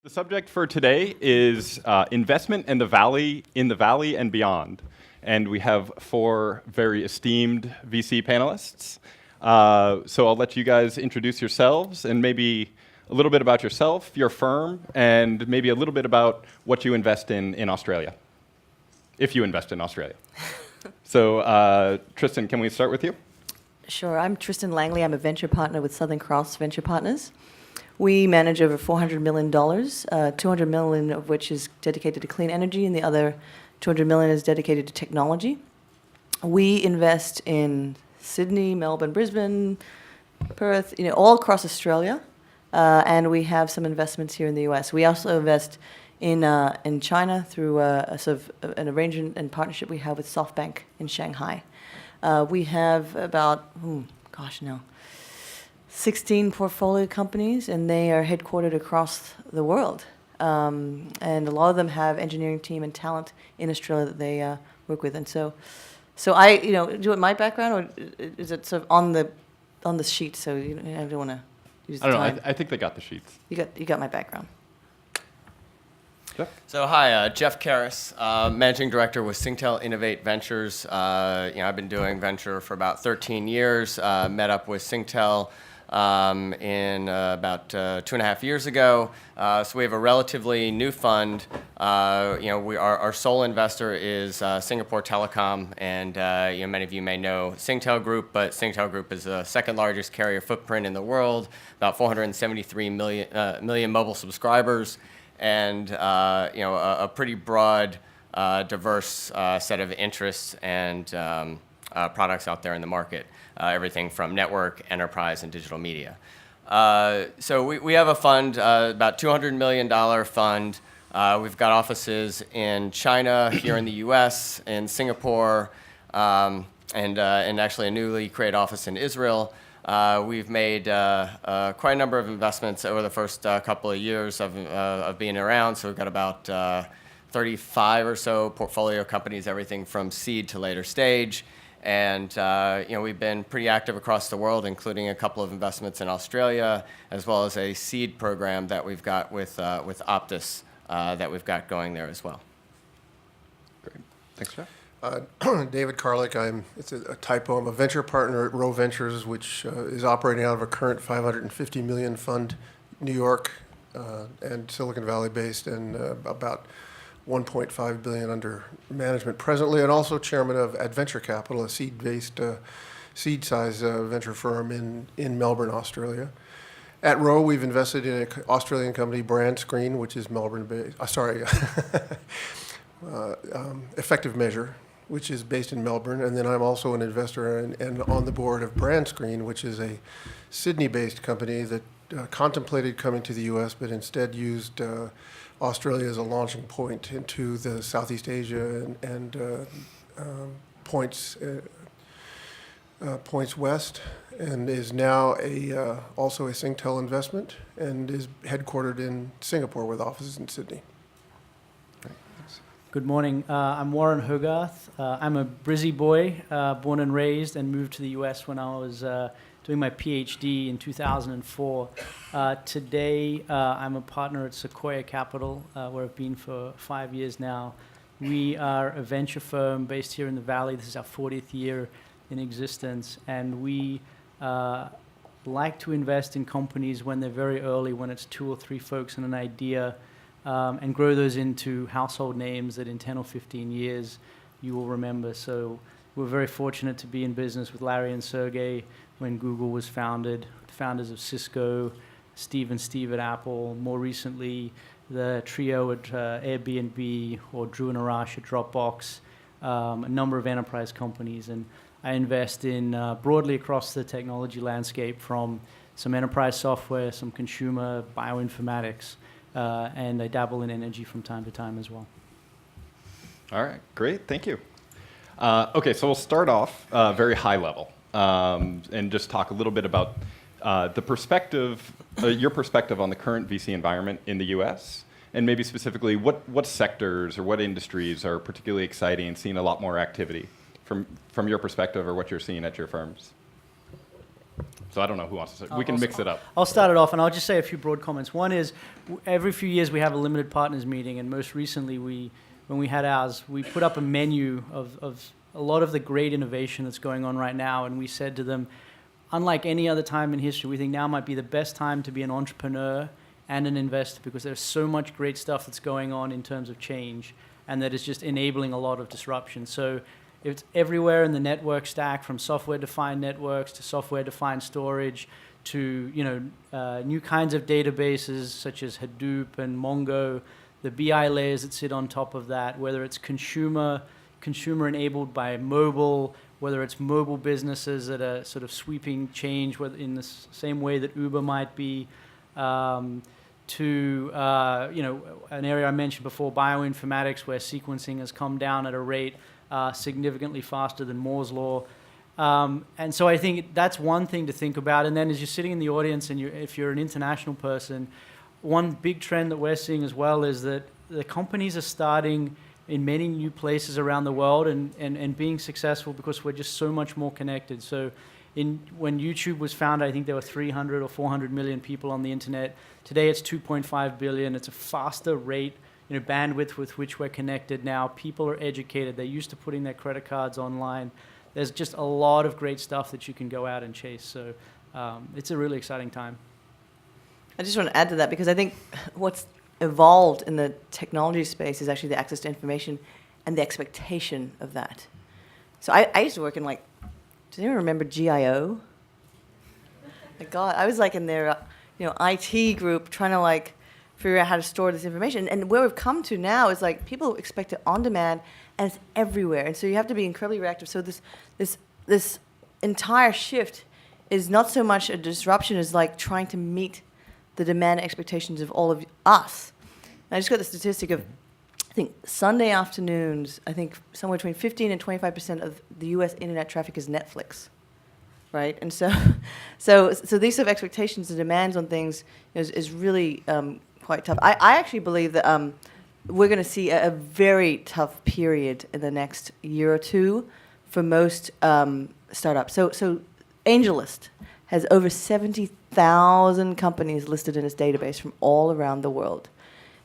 The subject for today is investment in the valley and beyond. And we have four very esteemed VC panelists. So I'll let you guys introduce yourselves and maybe a little bit about yourself, your firm, and maybe a little bit about what you invest in Australia, if you invest in Australia. So Tristen, can we start with you? Sure. I'm Tristen Langley. I'm a venture partner with Southern Cross Venture Partners. We manage over $400 million, $200 million of which is dedicated to clean energy, and the other $200 million is dedicated to technology. We invest in Sydney, Melbourne, Brisbane, Perth, all across Australia, and we have some investments here in the US. We also invest in China through a sort of an arrangement and partnership we have with SoftBank in Shanghai. We have about, 16 portfolio companies, and they are headquartered across the world. And a lot of them have engineering team and talent in Australia that they work with. And so I, do you want my background, or is it sort of on the sheet? So I don't want to use the time. I don't know. I think they got the sheets. You got my background. Jeff? So hi, Jeff Karras, Managing Director with Singtel Innovate Ventures. I've been doing venture for about 13 years. Met up with Singtel in about 2.5 years ago. So we have a relatively new fund. Our sole investor is Singapore Telecom, and many of you may know Singtel Group, but Singtel Group is the second largest carrier footprint in the world, about 473 million mobile subscribers, and a pretty broad, diverse set of interests and products out there in the market. Everything from network, enterprise, and digital media. So we have a fund, about $200 million fund. We've got offices in China, here in the US, in Singapore, and actually a newly created office in Israel. We've made quite a number of investments over the first couple of years of being around. So we've got about 35 or so portfolio companies, everything from seed to later stage. And we've been pretty active across the world, including a couple of investments in Australia, as well as a seed program that we've got with Optus that we've got going there as well. Great. Thanks, Jeff. David Karlick. It's a typo. I'm a venture partner at Row Ventures, which is operating out of a current $550 million fund, New York and Silicon Valley based, and about $1.5 billion under management presently, and also chairman of Adventure Capital, a seed-based, seed-size venture firm in Melbourne, Australia. At Row, we've invested in an Australian company, BrandScreen, which is Melbourne-based. Effective Measure, which is based in Melbourne, and then I'm also an investor and on the board of BrandScreen, which is a Sydney-based company that contemplated coming to the U.S., but instead used Australia as a launching point into the Southeast Asia and points west, and is now also a Singtel investment, and is headquartered in Singapore with offices in Sydney. Good morning. I'm Warren Hogarth. I'm a Brizzy boy, born and raised, and moved to the U.S. when I was doing my PhD in 2004. Today, I'm a partner at Sequoia Capital, where I've been for 5 years now. We are a venture firm based here in the Valley. This is our 40th year in existence, and we like to invest in companies when they're very early, when it's 2 or 3 folks and an idea, and grow those into household names that in 10 or 15 years you will remember. So we're very fortunate to be in business with Larry and Sergey when Google was founded, the founders of Cisco, Steve and Steve at Apple, more recently the trio at Airbnb, or Drew and Arash at Dropbox, a number of enterprise companies. And I invest in broadly across the technology landscape, from some enterprise software, some consumer, bioinformatics, and I dabble in energy from time to time as well. All right, great, thank you. Okay, so we'll start off very high level and just talk a little bit about your perspective on the current VC environment in the US, and maybe specifically what sectors or what industries are particularly exciting and seeing a lot more activity from your perspective, or what you're seeing at your firms. So I don't know who wants to say. We can mix it up. I'll start it off, and I'll just say a few broad comments. One is, every few years we have a limited partners meeting, and most recently, when we had ours, we put up a menu of a lot of the great innovation that's going on right now, and we said to them, unlike any other time in history, we think now might be the best time to be an entrepreneur and an investor, because there's so much great stuff that's going on in terms of change, and that is just enabling a lot of disruption. So it's everywhere in the network stack, from software-defined networks to software-defined storage to new kinds of databases such as Hadoop and Mongo, the BI layers that sit on top of that, whether it's consumer-enabled by mobile, whether it's mobile businesses that are sort of sweeping change in the same way that Uber might be, to an area I mentioned before, bioinformatics, where sequencing has come down at a rate significantly faster than Moore's law. And so I think that's one thing to think about. And then as you're sitting in the audience, and if you're an international person, one big trend that we're seeing as well is that the companies are starting in many new places around the world and being successful because we're just so much more connected. So when YouTube was founded, I think there were 300 or 400 million people on the internet. Today it's 2.5 billion. It's a faster rate, bandwidth with which we're connected now. People are educated. They're used to putting their credit cards online. There's just a lot of great stuff that you can go out and chase. So it's a really exciting time. I just want to add to that, because I think what's evolved in the technology space is actually the access to information and the expectation of that. So I used to work in, does anyone remember GIO? My God, I was in their IT group trying to figure out how to store this information. And where we've come to now is people expect it on demand, and it's everywhere. And so you have to be incredibly reactive. So this entire shift is not so much a disruption as trying to meet the demand expectations of all of us. And I just got the statistic of, I think Sunday afternoons, I think somewhere between 15 and 25% of the U.S. internet traffic is Netflix, right? And so these sort of expectations and demands on things is really quite tough. I actually believe that we're going to see a very tough period in the next year or two for most startups. So AngelList has over 70,000 companies listed in its database from all around the world.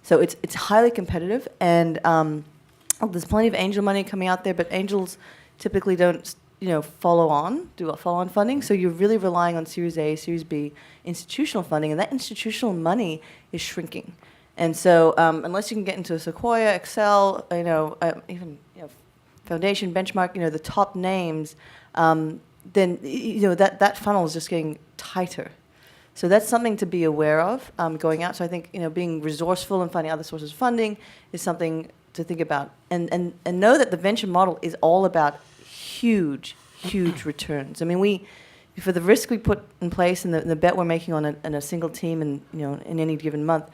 So it's highly competitive, and there's plenty of angel money coming out there, but angels typically don't do follow-on funding. So you're really relying on Series A, Series B institutional funding, and that institutional money is shrinking. And so unless you can get into a Sequoia, Excel, even Foundation, Benchmark, the top names, then that funnel is just getting tighter. So that's something to be aware of going out. So I think being resourceful and finding other sources of funding is something to think about, and know that the venture model is all about huge returns. I mean, for the risk we put in place and the bet we're making on a single team, and in any given month,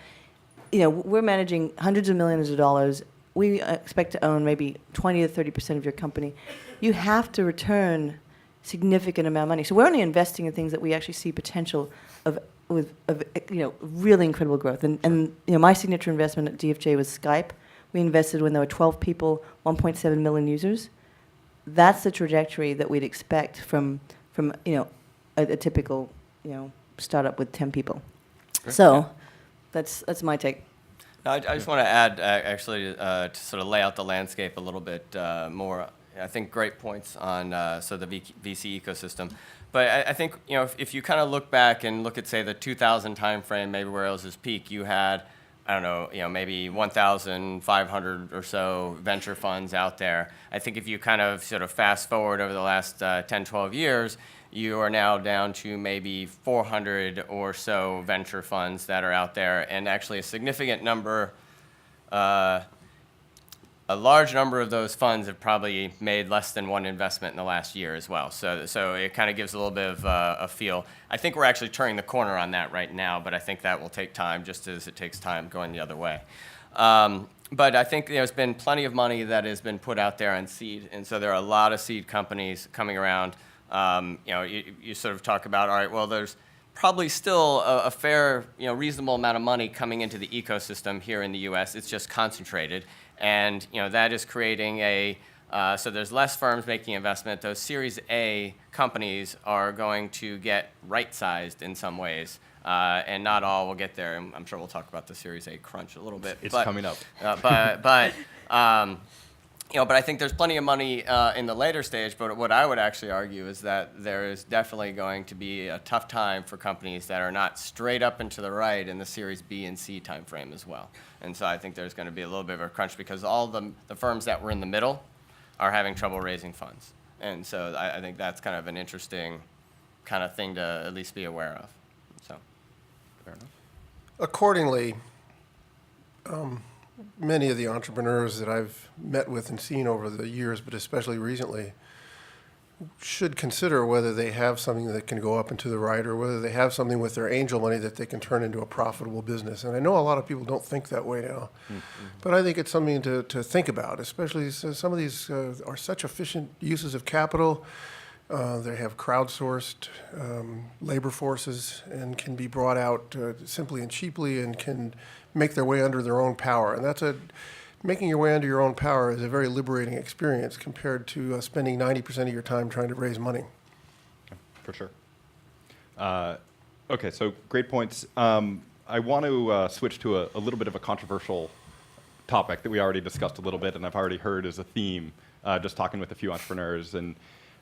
we're managing hundreds of millions of dollars. We expect to own maybe 20 to 30% of your company. You have to return significant amount of money. So we're only investing in things that we actually see potential of really incredible growth. And my signature investment at DFJ was Skype. We invested when there were 12 people, 1.7 million users. That's the trajectory that we'd expect from a typical startup with 10 people. Great. So that's my take. I just want to add, actually, to sort of lay out the landscape a little bit more. I think great points on the VC ecosystem. But I think if you kind of look back and look at, say, the 2000 timeframe, maybe where it was its peak, you had, I don't know, maybe 1,500 or so venture funds out there. I think if you kind of sort of fast forward over the last 10, 12 years, you are now down to maybe 400 or so venture funds that are out there, and actually a significant number, a large number of those funds have probably made less than one investment in the last year as well. So it kind of gives a little bit of a feel. I think we're actually turning the corner on that right now, but I think that will take time, just as it takes time going the other way. But I think there's been plenty of money that has been put out there on seed, and so there are a lot of seed companies coming around. You sort of talk about, all right, well, there's probably still a fair, reasonable amount of money coming into the ecosystem here in the U.S. It's just concentrated. And that is creating a So there's less firms making investment. Those Series A companies are going to get right-sized in some ways, and not all will get there. And I'm sure we'll talk about the Series A crunch a little bit. It's coming up. But I think there's plenty of money in the later stage. But what I would actually argue is that there is definitely going to be a tough time for companies that are not straight up and to the right in the Series B and C timeframe as well. And so I think there's going to be a little bit of a crunch because all the firms that were in the middle are having trouble raising funds. And so I think that's kind of an interesting kind of thing to at least be aware of. So, Fair enough. Accordingly, many of the entrepreneurs that I've met with and seen over the years, but especially recently, should consider whether they have something that can go up and to the right or whether they have something with their angel money that they can turn into a profitable business. And I know a lot of people don't think that way now, but I think it's something to think about, especially since some of these are such efficient uses of capital. They have crowdsourced labor forces and can be brought out simply and cheaply and can make their way under their own power. And making your way under your own power is a very liberating experience compared to spending 90% of your time trying to raise money. For sure. Okay, so great points. I want to switch to a little bit of a controversial topic that we already discussed a little bit, and I've already heard as a theme, just talking with a few entrepreneurs. And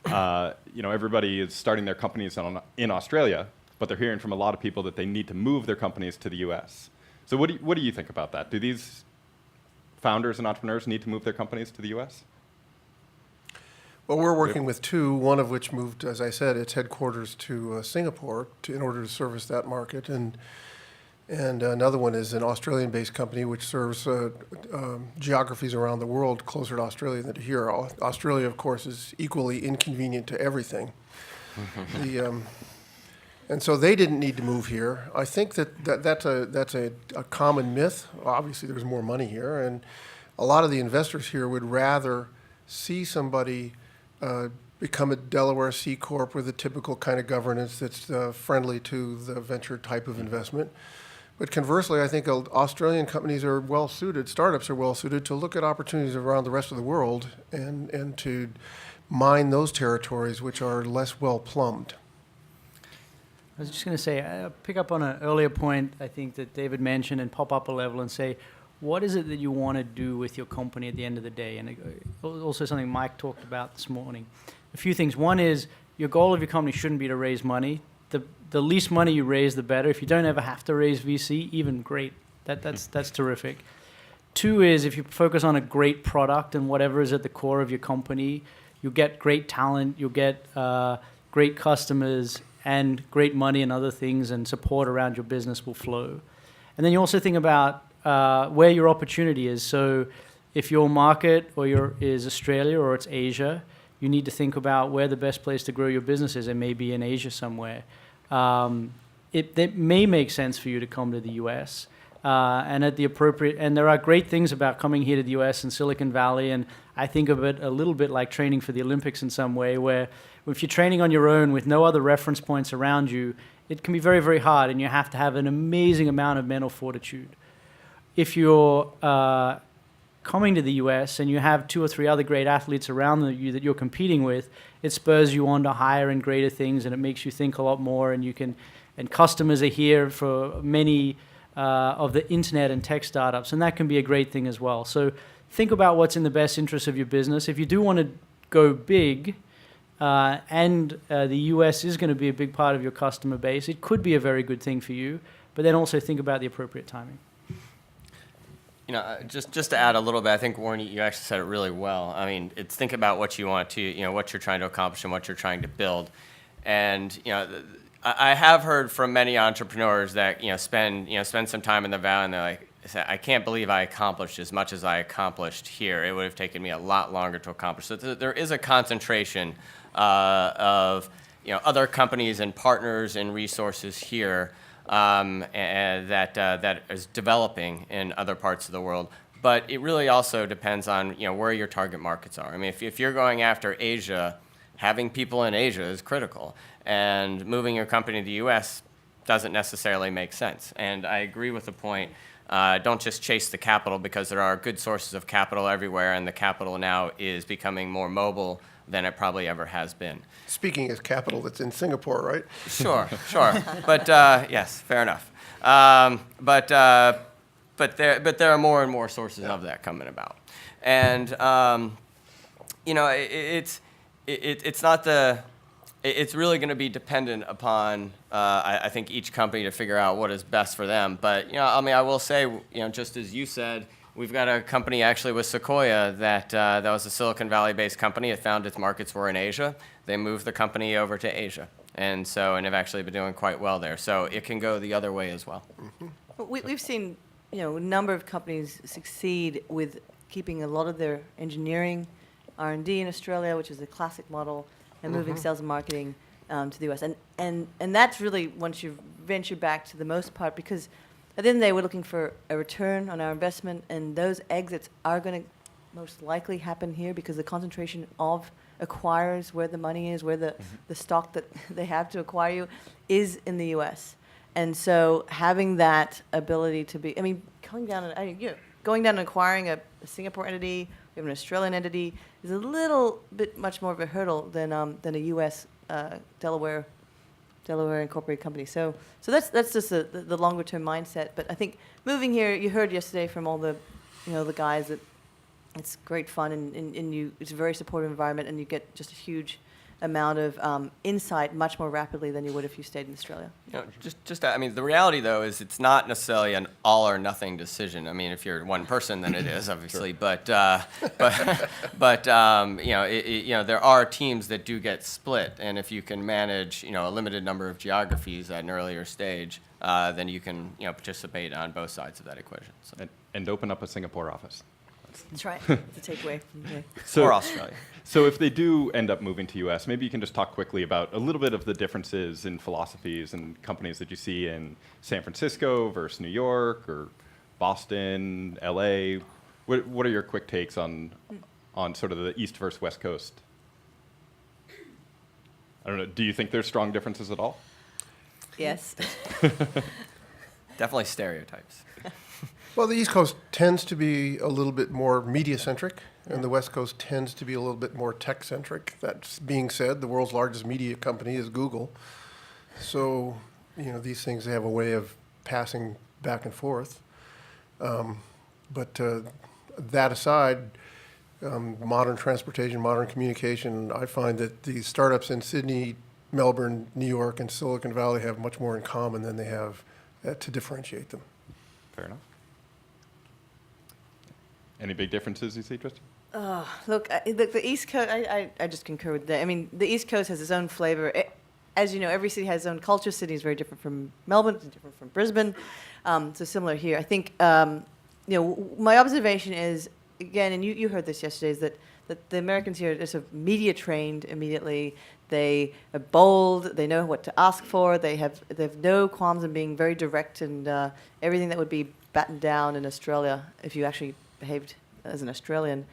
everybody is starting their companies in Australia, but they're hearing from a lot of people that they need to move their companies to the U.S. So what do you think about that? Do these founders and entrepreneurs need to move their companies to the U.S.? Well, we're working with two, one of which moved, as I said, its headquarters to Singapore in order to service that market. And another one is an Australian-based company which serves geographies around the world closer to Australia than to here. Australia, of course, is equally inconvenient to everything. And so they didn't need to move here. I think that's a common myth. Obviously, there's more money here, and a lot of the investors here would rather see somebody become a Delaware C Corp with a typical kind of governance that's friendly to the venture type of investment. But conversely, I think Australian companies are well-suited, startups are well-suited to look at opportunities around the rest of the world and to mine those territories which are less well-plumbed. I was just going to say, pick up on an earlier point, I think, that David mentioned, and pop up a level and say, what is it that you want to do with your company at the end of the day? And also something Mike talked about this morning. A few things. One is, your goal of your company shouldn't be to raise money. The least money you raise, the better. If you don't ever have to raise VC, even great. That's terrific. Two is, if you focus on a great product and whatever is at the core of your company, you'll get great talent, you'll get great customers, and great money and other things and support around your business will flow. And then you also think about where your opportunity is. So if your market is Australia or it's Asia, you need to think about where the best place to grow your business is. It may be in Asia somewhere. It may make sense for you to come to the US. And there are great things about coming here to the US and Silicon Valley, and I think of it a little bit like training for the Olympics in some way, where if you're training on your own with no other reference points around you, it can be very, very hard, and you have to have an amazing amount of mental fortitude. If you're coming to the US and you have 2 or 3 other great athletes around you that you're competing with, it spurs you on to higher and greater things, and it makes you think a lot more, and customers are here for many of the internet and tech startups, and that can be a great thing as well. So think about what's in the best interest of your business. If you do want to go big, and the US is going to be a big part of your customer base, it could be a very good thing for you, but then also think about the appropriate timing. Just to add a little bit, I think, Warren, you actually said it really well. I mean, it's think about what you want to, what you're trying to accomplish and what you're trying to build. And, I have heard from many entrepreneurs that, spend some time in the Valley, and they're like, I can't believe I accomplished as much as I accomplished here. It would have taken me a lot longer to accomplish. So there is a concentration of other companies and partners and resources here and that is developing in other parts of the world. But it really also depends on where your target markets are. I mean, if you're going after Asia, having people in Asia is critical, and moving your company to the U.S. doesn't necessarily make sense. And I agree with the point don't just chase the capital, because there are good sources of capital everywhere, and the capital now is becoming more mobile than it probably ever has been. Speaking as capital, that's in Singapore, right? Sure. But yes, fair enough. But there are more and more sources of that coming about, and it's not the. It's really going to be dependent upon, I think, each company to figure out what is best for them. But I will say, just as you said, we've got a company actually with Sequoia that was a Silicon Valley-based company. It found its markets were in Asia. They moved the company over to Asia, and have actually been doing quite well there. So it can go the other way as well. We've seen, a number of companies succeed with keeping a lot of their engineering, R&D in Australia, which is a classic model, and moving sales and marketing to the US. And that's really, once you venture back to the most part, because at the end of the day, we're looking for a return on our investment, and those exits are going to most likely happen here because the concentration of acquirers, where the money is, where the stock that they have to acquire you, is in the US. And so having that ability to be, going down and acquiring a Singapore entity, we have an Australian entity, is a little bit much more of a hurdle than a U.S. Delaware incorporated company. So that's just the longer term mindset. But I think moving here, you heard yesterday from all the the guys that it's great fun and it's a very supportive environment, and you get just a huge amount of insight much more rapidly than you would if you stayed in Australia. The reality though is it's not necessarily an all or nothing decision. If you're one person, then it is obviously, Sure. but there are teams that do get split, and if you can manage a limited number of geographies at an earlier stage, then you can participate on both sides of that equation. So. And open up a Singapore office. That's right. It's a takeaway from today. Or Australia. So if they do end up moving to US, maybe you can just talk quickly about a little bit of the differences in philosophies and companies that you see in San Francisco versus New York or Boston, LA. What are your quick takes on sort of the East versus West Coast? I don't know. Do you think there's strong differences at all? Yes. Definitely stereotypes. Well, the East Coast tends to be a little bit more media-centric, and the West Coast tends to be a little bit more tech-centric. That being said, the world's largest media company is Google. So, these things have a way of passing back and forth. But that aside, modern transportation, modern communication, I find that the startups in Sydney, Melbourne, New York, and Silicon Valley have much more in common than they have to differentiate them. Fair enough. Any big differences you see, Tristen? Look, the East Coast, I just concur with that. The East Coast has its own flavor. As you know, every city has its own culture. Sydney is very different from Melbourne, it's different from Brisbane. So similar here. I think, my observation is, again, and you heard this yesterday, is that the Americans here are sort of media trained immediately. They are bold. They know what to ask for. They have no qualms in being very direct, and everything that would be battened down in Australia, if you actually behaved as an Australian,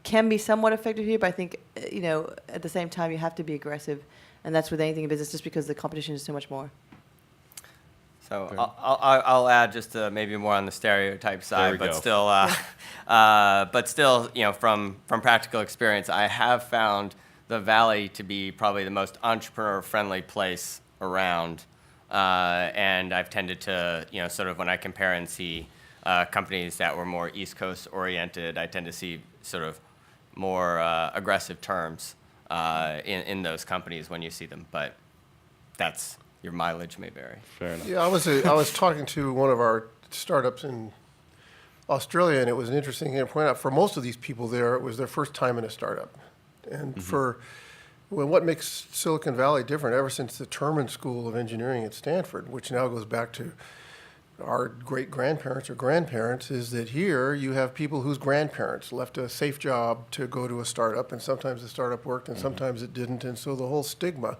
can be somewhat effective here. But I think at the same time you have to be aggressive, and that's with anything in business, just because the competition is so much more. So I'll add just maybe more on the stereotype side, but still, from practical experience, I have found the Valley to be probably the most entrepreneur-friendly place around, and I've tended to, sort of when I compare and see companies that were more East Coast oriented, I tend to see sort of more aggressive terms in those companies when you see them, but that's. Your mileage may vary. Fair enough. Yeah, I was talking to one of our startups in Australia, and it was an interesting thing to point out. For most of these people there, it was their first time in a startup. And what makes Silicon Valley different, ever since the Terman School of Engineering at Stanford, which now goes back to our great-grandparents or grandparents, is that here you have people whose grandparents left a safe job to go to a startup, and sometimes the startup worked and sometimes it didn't. And so the whole stigma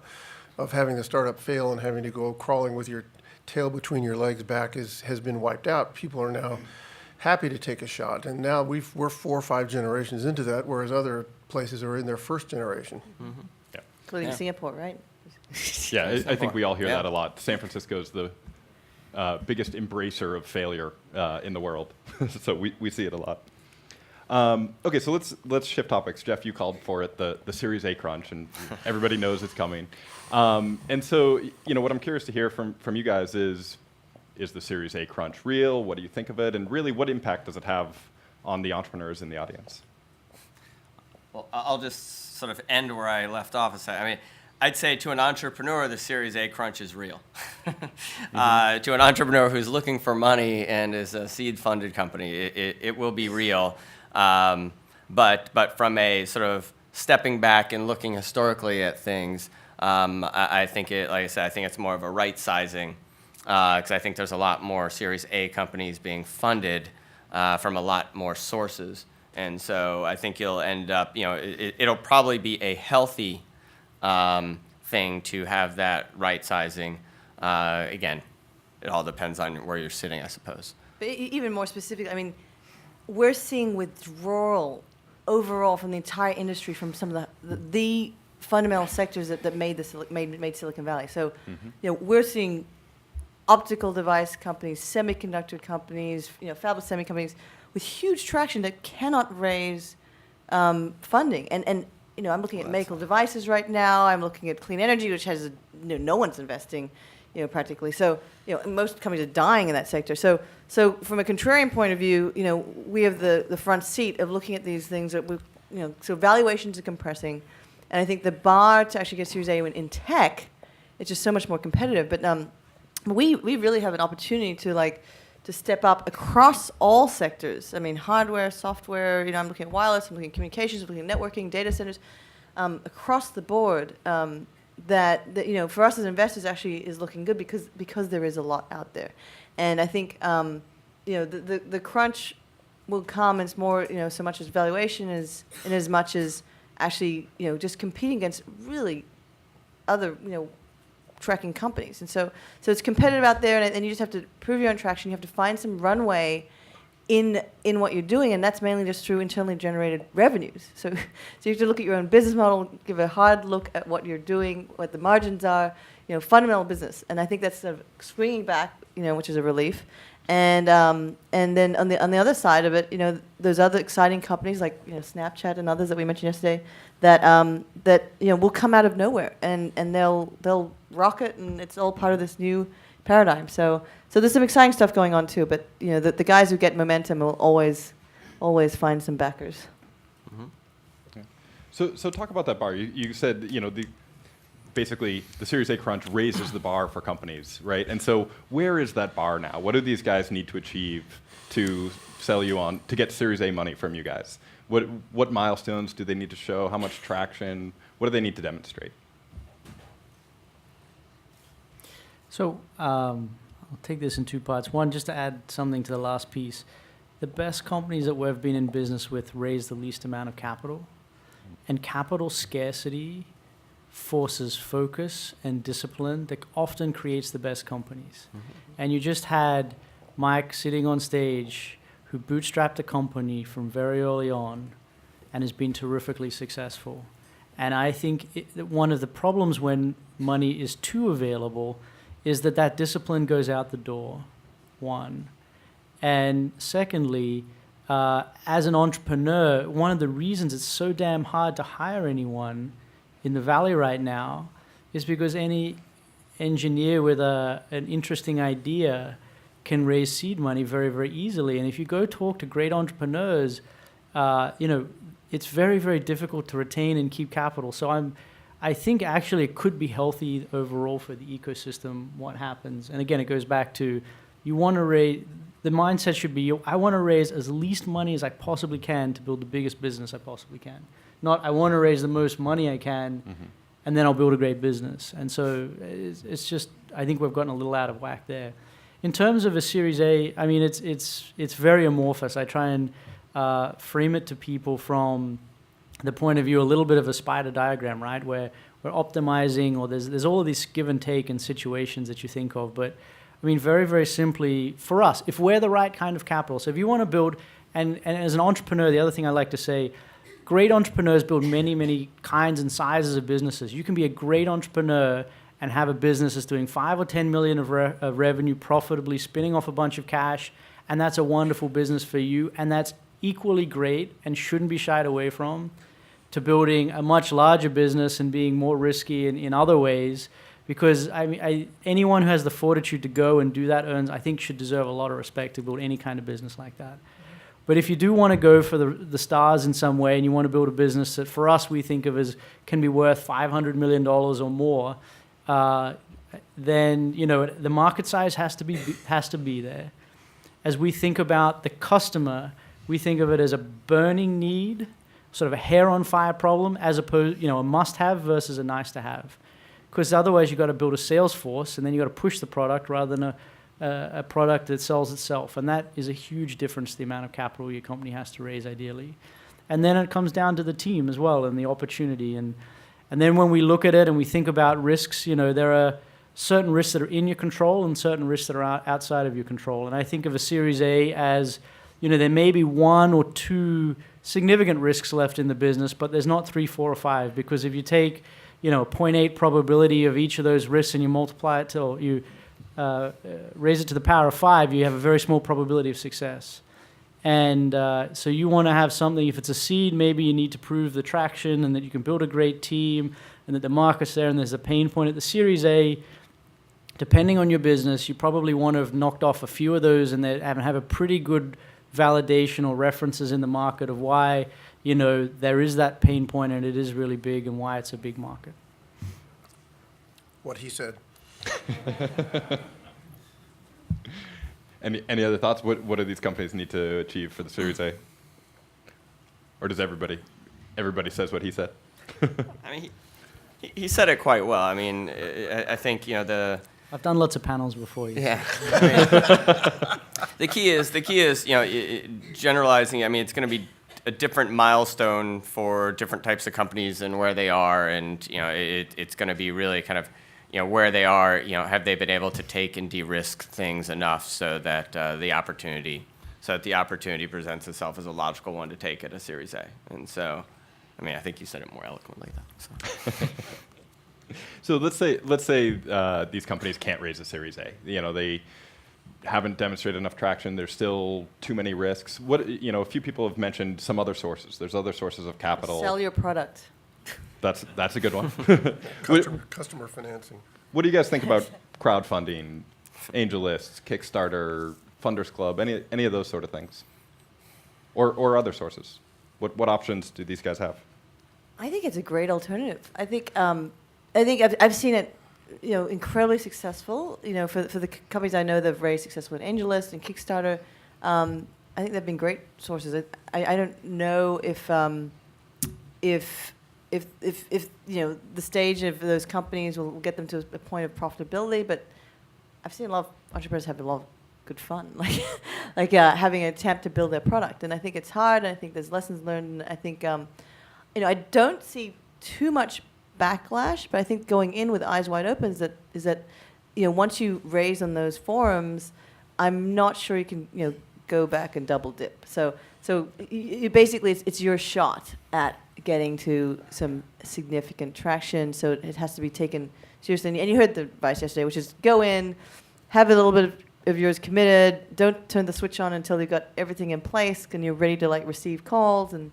of having the startup fail and having to go crawling with your tail between your legs back has been wiped out. People are now happy to take a shot, and now we're 4 or 5 generations into that, whereas other places are in their first generation. Mm-hmm. Yeah. Including Singapore, right? Yeah, I think we all hear that a lot. San Francisco is biggest embracer of failure in the world. So we see it a lot. Okay, so let's shift topics. Jeff, you called for it, the Series A crunch, and everybody knows it's coming. And so, what I'm curious to hear from you guys is the Series A crunch real? What do you think of it? And really, what impact does it have on the entrepreneurs in the audience? Well, I'll just sort of end where I left off and say, I mean, I'd say to an entrepreneur, the Series A crunch is real. To an entrepreneur who's looking for money and is a seed-funded company, it will be real. But from a sort of stepping back and looking historically at things, I think like I said, I think it's more of a right sizing, because I think there's a lot more Series A companies being funded from a lot more sources, and so I think you'll end up, it'll probably be a healthy thing to have that right sizing. Again, it all depends on where you're sitting, I suppose. But even more specifically, I mean, we're seeing withdrawal overall from the entire industry from some of the fundamental sectors that made Silicon Valley. So, we're seeing optical device companies, semiconductor companies, fabless semi companies with huge traction that cannot raise funding. And I'm looking at medical devices right now. I'm looking at clean energy, which has no one's investing, practically. So, most companies are dying in that sector. So from a contrarian point of view, we have the front seat of looking at these things that so valuations are compressing, and I think the bar to actually get Series A in tech, it's just so much more competitive. But we really have an opportunity to step up across all sectors. I mean, hardware, software. I'm looking at wireless. I'm looking at communications. I'm looking at networking, data centers, across the board. That for us as investors actually is looking good because there is a lot out there, and I think the crunch will come. It's more so much as valuation as in as much as actually just competing against really other tracking companies, and so it's competitive out there, and you just have to prove your own traction. You have to find some runway in what you're doing, and that's mainly just through internally generated revenues. So you have to look at your own business model, give a hard look at what you're doing, what the margins are, fundamental business. And I think that's sort of swinging back, which is a relief. And then on the other side of it, those other exciting companies like Snapchat and others that we mentioned yesterday that will come out of nowhere and they'll rocket, and it's all part of this new paradigm. So there's some exciting stuff going on too, but the guys who get momentum will always find some backers. Mm-hmm. Yeah. So talk about that bar. You said basically the Series A crunch raises the bar for companies, right? And so where is that bar now? What do these guys need to achieve to sell you on to get Series A money from you guys? What milestones do they need to show? How much traction? What do they need to demonstrate? So I'll take this in two parts. One, just to add something to the last piece. The best companies that we've been in business with raise the least amount of capital. And capital scarcity forces focus and discipline that often creates the best companies. Mm-hmm. And you just had Mike sitting on stage who bootstrapped a company from very early on and has been terrifically successful. And I think that one of the problems when money is too available is that discipline goes out the door, one. And secondly, as an entrepreneur, one of the reasons it's so damn hard to hire anyone in the Valley right now is because any engineer with an interesting idea can raise seed money very, very easily. And if you go talk to great entrepreneurs, it's very, very difficult to retain and keep capital. So I think actually it could be healthy overall for the ecosystem, what happens. And again, it goes back to you want to raise, the mindset should be, I want to raise as least money as I possibly can to build the biggest business I possibly can. Not, I want to raise the most money I can, and then I'll build a great business. And so it's just, I think we've gotten a little out of whack there. In terms of a Series A, I mean, it's very amorphous. I try and frame it to people from the point of view, a little bit of a spider diagram, right? Where we're optimizing, or there's all of this give and take in situations that you think of. But I mean, very, very simply, for us, if we're the right kind of capital, so if you want to build, and as an entrepreneur, the other thing I like to say, great entrepreneurs build many, many kinds and sizes of businesses. You can be a great entrepreneur and have a business that's doing 5 or 10 million of revenue profitably, spinning off a bunch of cash, and that's a wonderful business for you, and that's equally great and shouldn't be shied away from, to building a much larger business and being more risky in other ways. Because anyone who has the fortitude to go and do that I think should deserve a lot of respect to build any kind of business like that. But if you do want to go for the stars in some way and you want to build a business that for us we think of as can be worth $500 million or more, then the market size has to be there. As we think about the customer, we think of it as a burning need, sort of a hair on fire problem, as opposed a must-have versus a nice-to-have. Because otherwise you've got to build a sales force and then you've got to push the product rather than a product that sells itself. And that is a huge difference to the amount of capital your company has to raise ideally. And then it comes down to the team as well and the opportunity. And then when we look at it and we think about risks, there are certain risks that are in your control and certain risks that are outside of your control. And I think of a Series A as, there may be 1 or 2 significant risks left in the business, but there's not 3, 4, or 5. Because if you take, 0.8 probability of each of those risks and you multiply it till you raise it to the power of 5, you have a very small probability of success. And so you want to have something, if it's a seed, maybe you need to prove the traction and that you can build a great team and that the market's there and there's a pain point. At the Series A, depending on your business, you probably want to have knocked off a few of those and have a pretty good validation or references in the market of why, there is that pain point and it is really big and why it's a big market. What he said. Any other thoughts? What do these companies need to achieve for the Series A? Or does everybody says what he said? I mean, he said it quite well. I mean, I think I've done lots of panels before. Yeah. I mean, the key is generalizing. I mean, it's going to be a different milestone for different types of companies and where they are, and it's going to be really kind of where they are. Have they been able to take and de-risk things enough so that the opportunity presents itself as a logical one to take at a Series A. And so, I mean, I think you said it more eloquently though. So. So let's say these companies can't raise a Series A. They haven't demonstrated enough traction. There's still too many risks. A few people have mentioned some other sources. There's other sources of capital. Sell your product. That's a good one. Customer financing. What do you guys think about crowdfunding, AngelLists, Kickstarter, Funders Club, any of those sort of things, or other sources? What options do these guys have? I think it's a great alternative. I think I've seen it, incredibly successful. For the companies I know that have raised successful in AngelList and Kickstarter, I think they've been great sources. I don't know if the stage of those companies will get them to a point of profitability, but I've seen a lot of entrepreneurs have a lot of good fun, like having an attempt to build their product. And I think it's hard, and I think there's lessons learned. And I think, I don't see too much backlash, but I think going in with eyes wide open is that once you raise on those forums, I'm not sure you can go back and double dip. So basically it's your shot at getting to some significant traction. So it has to be taken seriously. And you heard the advice yesterday, which is go in, have a little bit of yours committed. Don't turn the switch on until you've got everything in place and you're ready to receive calls and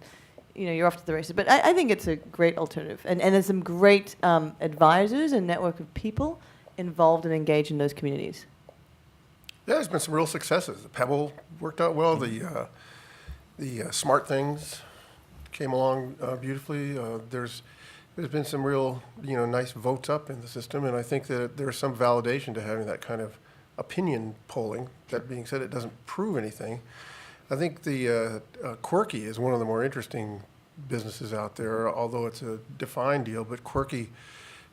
you're off to the races. But I think it's a great alternative. And there's some great advisors and network of people involved and engaged in those communities. Yeah, there's been some real successes. The Pebble worked out well. The Smart Things came along beautifully. There's been some real nice votes up in the system, and I think that there's some validation to having that kind of opinion polling. That being said, it doesn't prove anything. I think the Quirky is one of the more interesting businesses out there, although it's a defined deal. But Quirky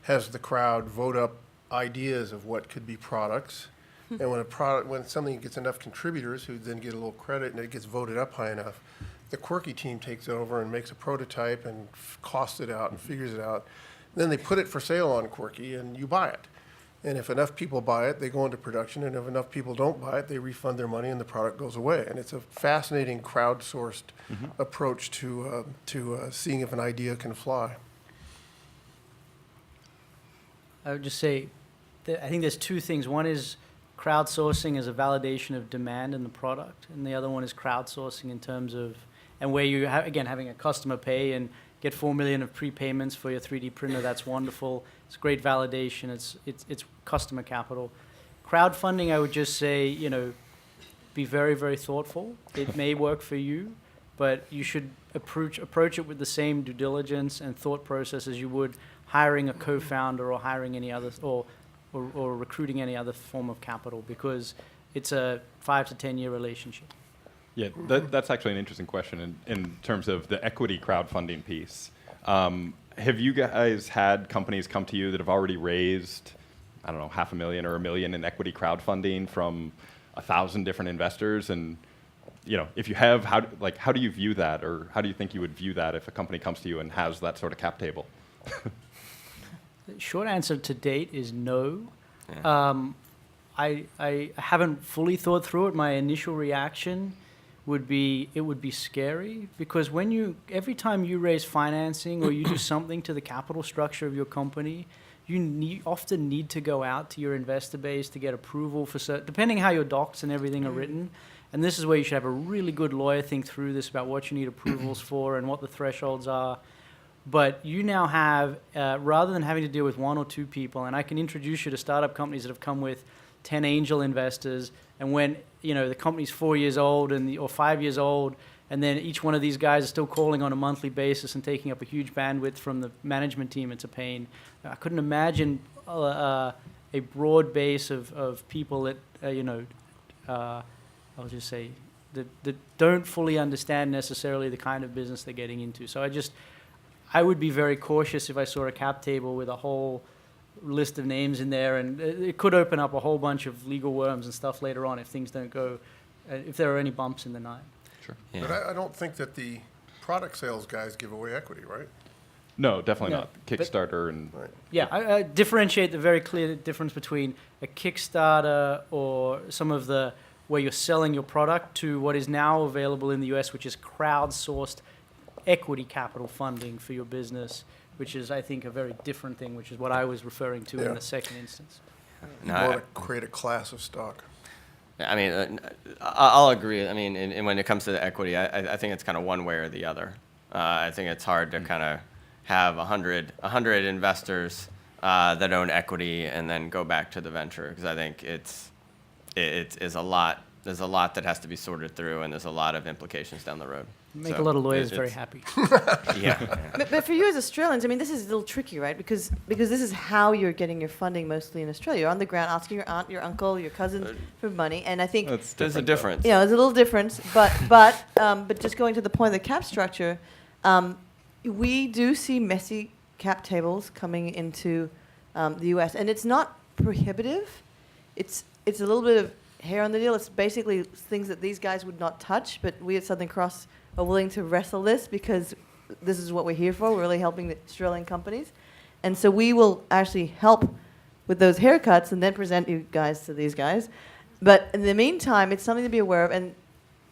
has the crowd vote up ideas of what could be products, and when something gets enough contributors who then get a little credit and it gets voted up high enough, the Quirky team takes over and makes a prototype and costs it out and figures it out. Then they put it for sale on Quirky, and you buy it. And if enough people buy it, they go into production. And if enough people don't buy it, they refund their money and the product goes away. And it's a fascinating crowdsourced approach to seeing if an idea can fly. I would just say that I think there's two things. One is crowdsourcing as a validation of demand in the product, and the other one is crowdsourcing in terms of, and where you, again, having a customer pay and get 4 million of prepayments for your 3D printer, that's wonderful. It's great validation. It's customer capital. Crowdfunding, I would just say, be very, very thoughtful. It may work for you, but you should approach it with the same due diligence and thought process as you would hiring a co-founder or hiring any other, or recruiting any other form of capital, because it's a 5 to 10 year relationship. Yeah, that's actually an interesting question in terms of the equity crowdfunding piece. Have you guys had companies come to you that have already raised, I don't know, $500,000 or $1 million in equity crowdfunding from 1,000 different investors? And if you have, how do you view that, or how do you think you would view that if a company comes to you and has that sort of cap table? The short answer to date is no. Yeah. I haven't fully thought through it. My initial reaction would be it would be scary, because every time you raise financing or you do something to the capital structure of your company, you often need to go out to your investor base to get approval for certain, depending how your docs and everything are written. And this is where you should have a really good lawyer think through this about what you need approvals for and what the thresholds are. But you now have, rather than having to deal with 1 or 2 people, and I can introduce you to startup companies that have come with 10 angel investors, and when the company's 4 years old or 5 years old, and then each one of these guys is still calling on a monthly basis and taking up a huge bandwidth from the management team, it's a pain. I couldn't imagine a broad base of people that, I'll just say, that don't fully understand necessarily the kind of business they're getting into. So I would be very cautious if I saw a cap table with a whole list of names in there, and it could open up a whole bunch of legal worms and stuff later on if things don't go, if there are any bumps in the night. Sure. Yeah. But I don't think that the product sales guys give away equity, right? No, definitely No, not. Kickstarter and Right. Yeah, I differentiate the very clear difference between a Kickstarter or some of the where you're selling your product to what is now available in the US, which is crowdsourced equity capital funding for your business, which is, I think, a very different thing, which is what I was referring to Yeah. in the second instance. No, More I- to create a class of stock. I mean, I'll agree. I mean, and when it comes to the equity, I think it's kind of one way or the other. I think it's hard to kind of have 100 investors that own equity and then go back to the venture, because I think it is a lot. There's a lot that has to be sorted through, and there's a lot of implications down the road. Make So a lot of lawyers it's- very happy. Yeah. But for you as Australians, I mean, this is a little tricky, right? Because this is how you're getting your funding mostly in Australia. You're on the ground asking your aunt, your uncle, your cousin for money, and I think that's There's a different, difference. there's a little difference. But just going to the point of the cap structure, we do see messy cap tables coming into the U.S. and it's not prohibitive. It's a little bit of hair on the deal. It's basically things that these guys would not touch, but we at Southern Cross are willing to wrestle this because this is what we're here for. We're really helping the Australian companies. And so we will actually help with those haircuts and then present you guys to these guys. But in the meantime, it's something to be aware of. And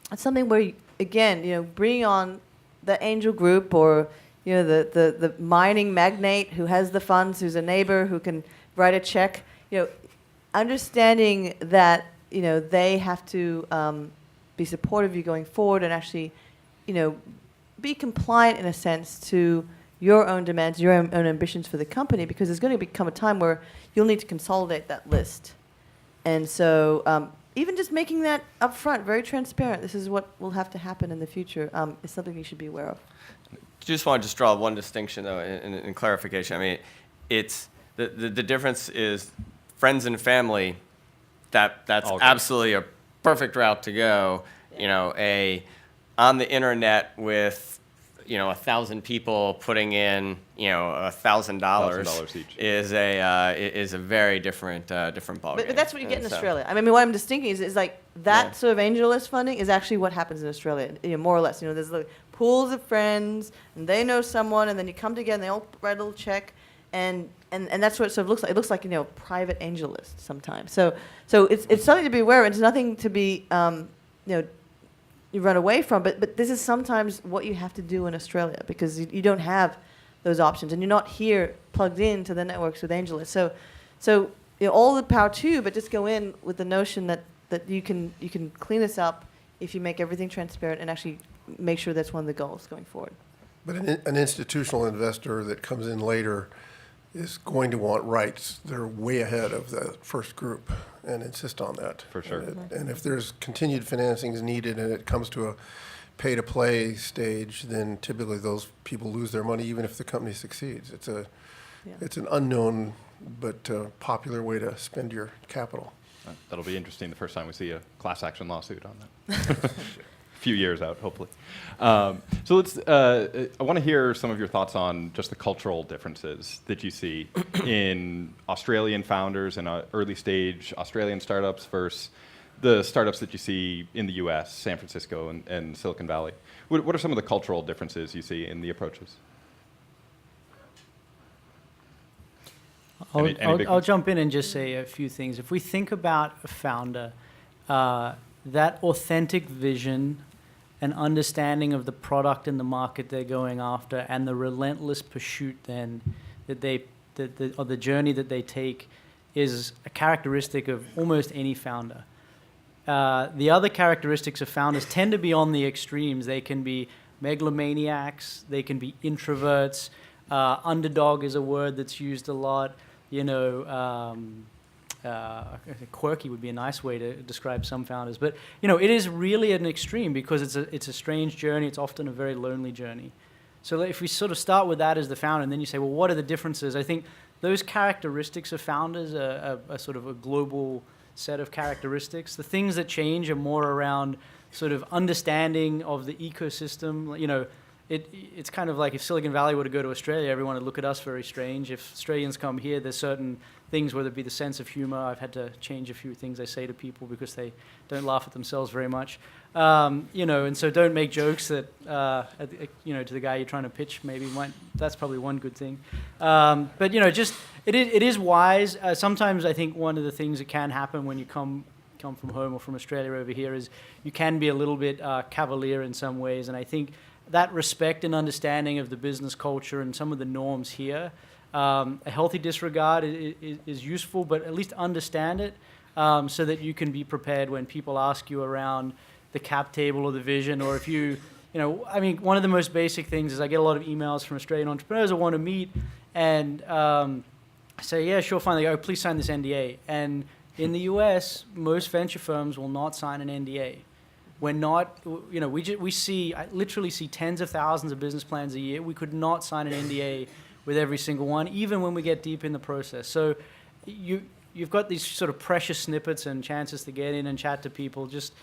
it's something where, again, bringing on the angel group or, the mining magnate who has the funds, who's a neighbor, who can write a check, understanding that, they have to be supportive of you going forward and actually, be compliant in a sense to your own demands, your own ambitions for the company, because there's going to become a time where you'll need to consolidate that list. And so even just making that upfront, very transparent, this is what will have to happen in the future, is something you should be aware of. Just want to just draw one distinction, though, in clarification. I mean, it's the difference is friends and family. That's All good. absolutely a perfect route to go. On the internet with 1,000 people putting in $1,000 $1,000 each. is a very different ballgame. But that's what you get in And so- Australia. I mean, what I'm distincting is like that Yeah. sort of AngelList funding is actually what happens in Australia, more or less. There's like pools of friends, and they know someone, and then you come together, and they all write a little check, and that's what it sort of looks like. It looks like private AngelList sometimes. So it's something to be aware of. It's nothing to be you run away from. But this is sometimes what you have to do in Australia because you don't have those options, and you're not here plugged into the networks with AngelList. So all the power to you, but just go in with the notion that you can clean this up if you make everything transparent and actually make sure that's one of the goals going forward. But an institutional investor that comes in later is going to want rights. They're way ahead of the first group and insist on that. For sure. And if there's continued financing is needed and it comes to a pay-to-play stage, then typically those people lose their money even if the company succeeds. It's an unknown but popular way to spend your capital. That'll be interesting the first time we see a class action lawsuit on that. A few years out, hopefully. So let's. I want to hear some of your thoughts on just the cultural differences that you see in Australian founders and early stage Australian startups versus the startups that you see in the U.S., San Francisco, and Silicon Valley. What are some of the cultural differences you see in the approaches? I'll jump in and just say a few things. If we think about a founder, that authentic vision and understanding of the product and the market they're going after, and the relentless pursuit then or the journey that they take, is a characteristic of almost any founder. The other characteristics of founders tend to be on the extremes. They can be megalomaniacs. They can be introverts. Underdog is a word that's used a lot. Quirky would be a nice way to describe some founders. But, it is really an extreme because it's a strange journey. It's often a very lonely journey. So if we sort of start with that as the founder, and then you say, well, what are the differences? I think those characteristics of founders are sort of a global set of characteristics. The things that change are more around sort of understanding of the ecosystem. It's kind of like if Silicon Valley were to go to Australia, everyone would look at us very strange. If Australians come here, there's certain things, whether it be the sense of humor. I've had to change a few things I say to people because they don't laugh at themselves very much. And so don't make jokes that, to the guy you're trying to pitch, that's probably one good thing. But it is wise. Sometimes I think one of the things that can happen when you come from home or from Australia over here is you can be a little bit cavalier in some ways. And I think that respect and understanding of the business culture and some of the norms here, a healthy disregard is useful, but at least understand it so that you can be prepared when people ask you around the cap table or the vision, or if one of the most basic things is I get a lot of emails from Australian entrepreneurs who want to meet and say, yeah, sure, fine. They go, please sign this NDA. And in the US, most venture firms will not sign an NDA. We're not, I literally see tens of thousands of business plans a year. We could not sign an NDA with every single one, even when we get deep in the process. So you've got these sort of precious snippets and chances to get in and chat to people. Just,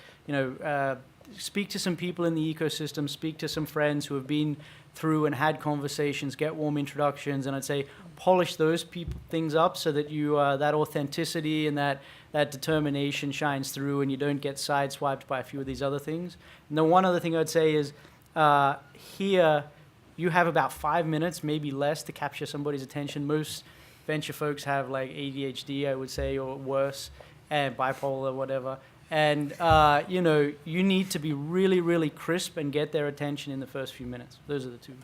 speak to some people in the ecosystem, speak to some friends who have been through and had conversations, get warm introductions, and I'd say polish those things up so that you that authenticity and that determination shines through and you don't get sideswiped by a few of these other things. And the one other thing I'd say is here you have about 5 minutes, maybe less, to capture somebody's attention. Most venture folks have like ADHD, I would say, or worse, and bipolar, whatever. And, you need to be really, really crisp and get their attention in the first few minutes. Those are the two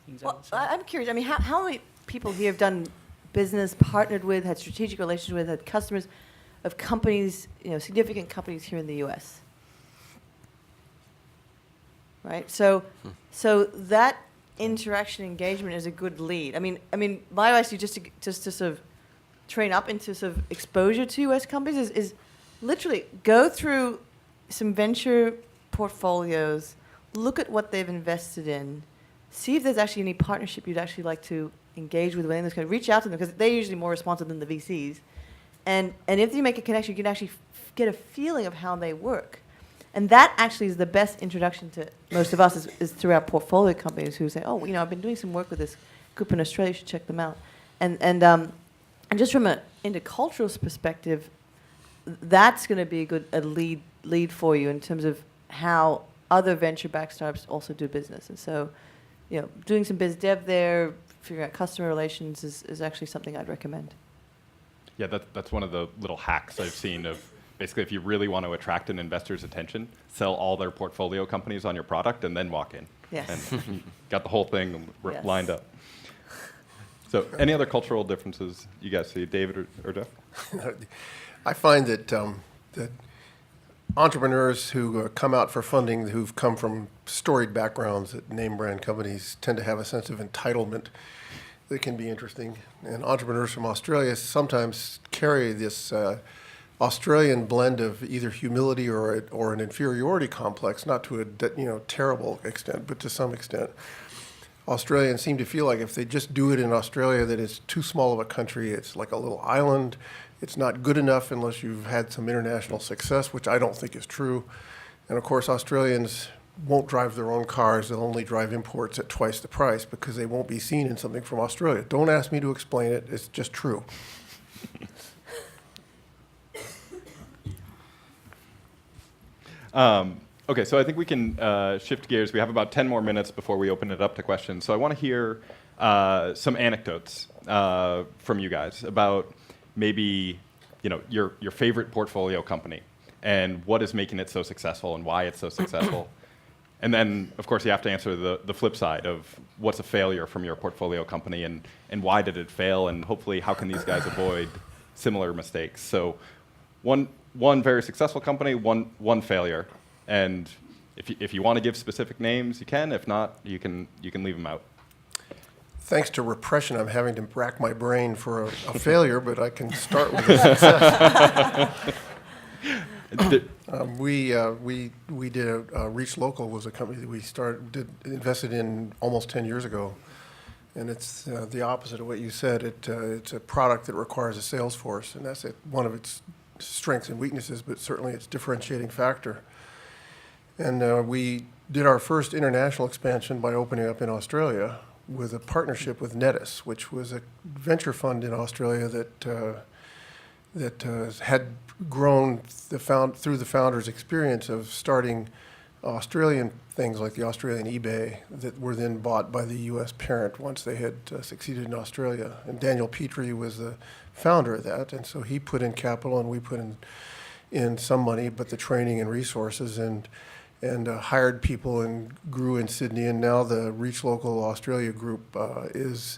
things I would say. I'm curious. I mean, how many people here have done business, partnered with, had strategic relations with, had customers of companies, significant companies here in the U.S.? Right? So that interaction engagement is a good lead. I mean, my advice to you just to sort of train up into sort of exposure to U.S. companies is literally go through some venture portfolios, look at what they've invested in, see if there's actually any partnership you'd actually like to engage with within this kind of reach out to them because they're usually more responsive than the VCs. And if you make a connection, you can actually get a feeling of how they work. And that actually is the best introduction to most of us is through our portfolio companies who say, oh, I've been doing some work with this group in Australia, you should check them out. And just from an intercultural perspective, that's going to be a lead for you in terms of how other venture-backed startups also do business. And so, doing some biz dev there, figuring out customer relations is actually something I'd recommend. Yeah, that's one of the little hacks I've seen of basically if you really want to attract an investor's attention, sell all their portfolio companies on your product and then walk in. Yes. And got the whole thing lined up. So any other cultural differences you guys see, David or Jeff? I find that entrepreneurs who come out for funding, who've come from storied backgrounds at name brand companies, tend to have a sense of entitlement that can be interesting. And entrepreneurs from Australia sometimes carry this Australian blend of either humility or an inferiority complex, not to a terrible extent, but to some extent. Australians seem to feel like if they just do it in Australia, that it's too small of a country. It's like a little island. It's not good enough unless you've had some international success, which I don't think is true. And of course, Australians won't drive their own cars. They'll only drive imports at twice the price because they won't be seen in something from Australia. Don't ask me to explain it. It's just true. Okay, so I think we can shift gears. We have about 10 more minutes before we open it up to questions. So I want to hear some anecdotes from you guys about maybe your favorite portfolio company and what is making it so successful and why it's so successful. And then, of course, you have to answer the flip side of what's a failure from your portfolio company and why did it fail, and hopefully how can these guys avoid similar mistakes. So one very successful company, one failure. And if you want to give specific names, you can. If not, you can leave them out. Thanks to repression, I'm having to rack my brain for a failure, but I can start with a success. We did Reach Local was a company that we invested in almost 10 years ago, and it's the opposite of what you said. It's a product that requires a sales force, and that's one of its strengths and weaknesses, but certainly its differentiating factor. And we did our first international expansion by opening up in Australia with a partnership with Netis, which was a venture fund in Australia that had grown through the founder's experience of starting Australian things like the Australian eBay that were then bought by the U.S. parent once they had succeeded in Australia. And Daniel Petrie was the founder of that, and so he put in capital and we put in some money, but the training and resources, and hired people and grew in Sydney. And now the Reach Local Australia group is